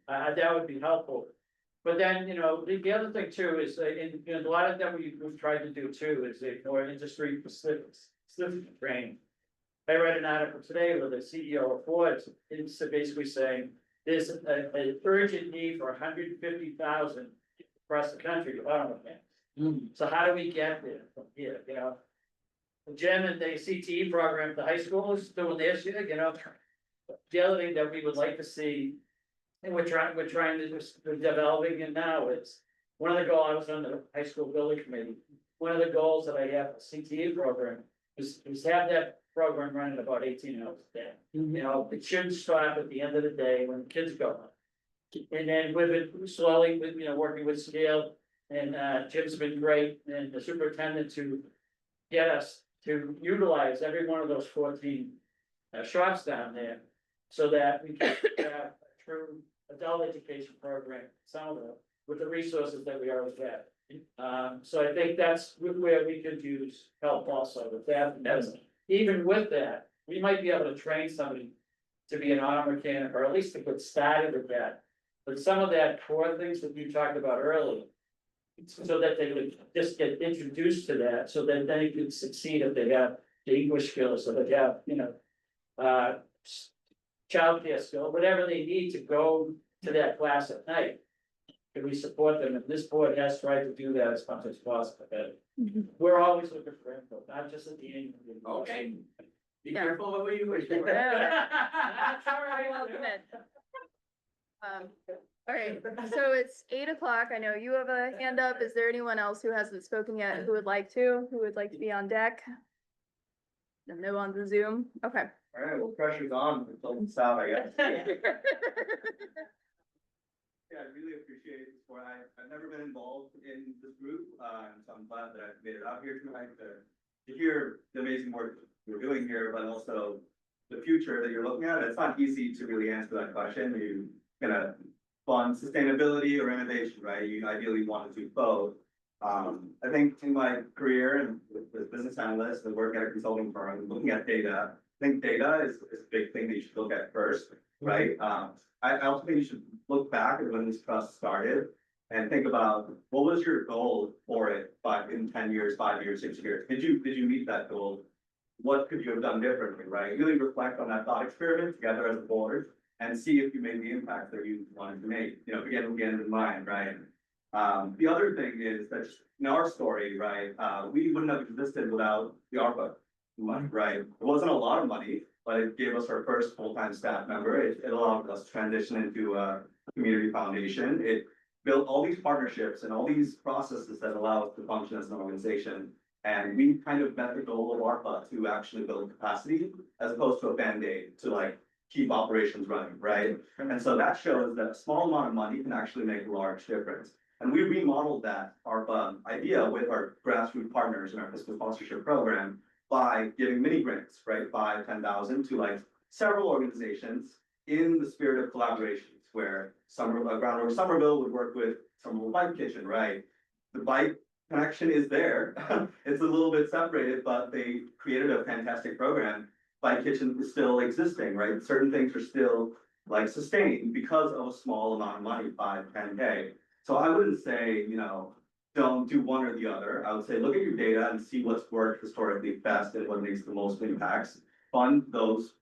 That would be helpful. But then, the other thing too is, a lot of that we've tried to do too, is a more industry specific training. I read an article today where the CEO of Ford is basically saying there's an urgent need for 150,000 across the country to auto mechanics. So how do we get there from here, Jim and the CTE program, the high school is doing this, The other thing that we would like to see, and we're trying to we're developing it now, is one of the goals, I was on the high school building committee. One of the goals that I have for CTE program is have that program running about 18 hours a day. It shouldn't stop at the end of the day when the kids go home. And then with it slowly, working with Scale and Jim's been great, and the superintendent to get us to utilize every one of those 14 shops down there, so that we can have a true adult education program, some of them, with the resources that we already have. So I think that's where we could use help also with that. Even with that, we might be able to train somebody to be an auto mechanic, or at least to get started with that. But some of that core things that you talked about earlier, so that they would just get introduced to that, so that they could succeed if they have the English skills, so they have, childcare skill, whatever they need to go to that class at night. Can we support them? And this board has tried to do that as much as possible. We're always looking for input, not just at the end. Okay. Be Yeah. careful what you wish for. That's all right, I'll commit. All right, so it's 8 o'clock. I know you have a hand up. Is there anyone else who hasn't spoken yet who would like to be on deck? No on the Zoom? Okay. All right, well, pressure's on until it's out, I guess. Yeah, I really appreciate it. I've never been involved in this group, so I'm glad that I've made it out here tonight to hear the amazing work we're doing here, but also the future that you're looking at. It's not easy to really answer that question. You gonna fund sustainability or innovation, right? You ideally want to do both. I think in my career and with business analysts and working at a consulting firm, looking at data, I think data is a big thing that you should look at first, right? I also think you should look back at when this trust started and think about what was your goal for it, in 10 years, 5 years, 6 years? Did you meet that goal? What could you have done differently, right? Really reflect on that thought experiment together as a board and see if you made the impact that you wanted to make, again in mind, right? The other thing is that in our story, right, we wouldn't have existed without the ARPA money, right? It wasn't a lot of money, but it gave us our first full-time staff member. It allowed us to transition into a community foundation. It built all these partnerships and all these processes that allow us to function as an organization. And we kind of met the goal of ARPA to actually build capacity as opposed to a Band-Aid to keep operations running, right? And so that shows that a small amount of money can actually make a large difference. And we remodeled that ARPA idea with our grassroots partners in our fiscal sponsorship program by giving mini grants, right? 5,000, 10,000 to several organizations in the spirit of collaborations, where Groundwork Somerville would work with Somerville Bike Kitchen, right? The bike connection is there. It's a little bit separated, but they created a fantastic program. Bike Kitchen is still existing, right? Certain things are still sustained because of a small amount of money, 5, 10K. So I wouldn't say, don't do one or the other. I would say, look at your data and see what's worked historically best and what makes the most impacts. Fund those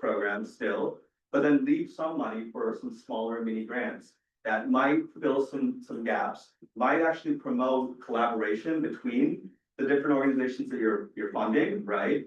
programs still, but then leave some money for some smaller mini grants that might fill some gaps, might actually promote collaboration between the different organizations that you're funding, right?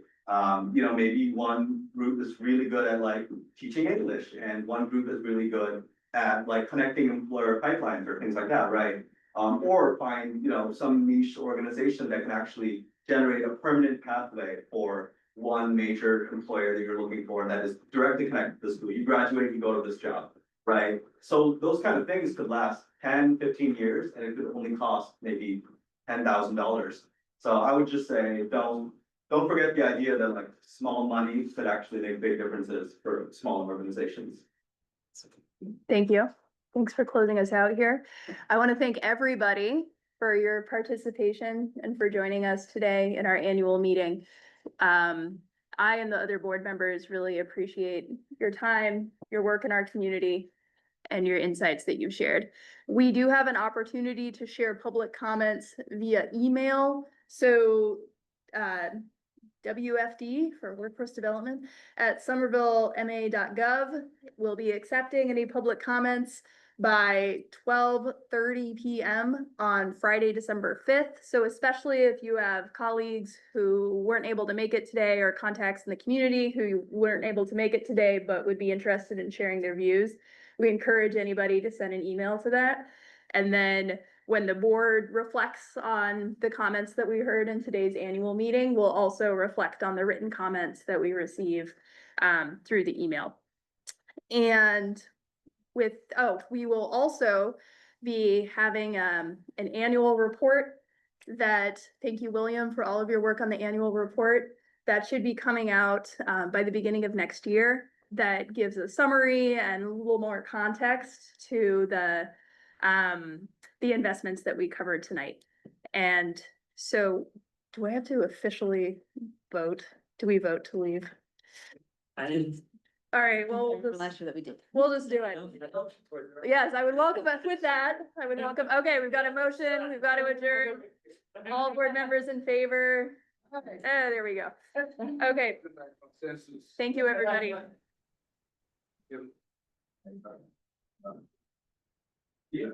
Maybe one group is really good at teaching English, and one group is really good at connecting employer pipelines or things like that, right? Or find, some niche organization that can actually generate a permanent pathway for one major employer that you're looking for that is directly connected to the school. You graduate, you go to this job, right? So those kind of things could last 10, 15 years, and it could only cost maybe $10,000. So I would just say, don't forget the idea that small money could actually make big differences for smaller organizations. Thank you. Thanks for closing us out here. I want to thank everybody for your participation and for joining us today in our annual meeting. I and the other board members really appreciate your time, your work in our community, and your insights that you've shared. We do have an opportunity to share public comments via email. So WFD for Workforce Development at somervillema.gov will be accepting any public comments by 12:30 p.m. on Friday, December 5th. So especially if you have colleagues who weren't able to make it today or contacts in the community who weren't able to make it today but would be interested in sharing their views, we encourage anybody to send an email to that. And then when the board reflects on the comments that we heard in today's annual meeting, we'll also reflect on the written comments that we receive through the email. And we will also be having an annual report that, thank you, William, for all of your work on the annual report. That should be coming out by the beginning of next year. That gives a summary and a little more context to the investments that we covered tonight. And so do I have to officially vote? Do we vote to leave? I didn't. All right, well, Last year that we did. we'll just do it. Yes, I would welcome us with that. I would welcome, okay, we've got a motion, we've got to adjourn. All board members in favor. There we go. Okay, thank you, everybody. Yeah.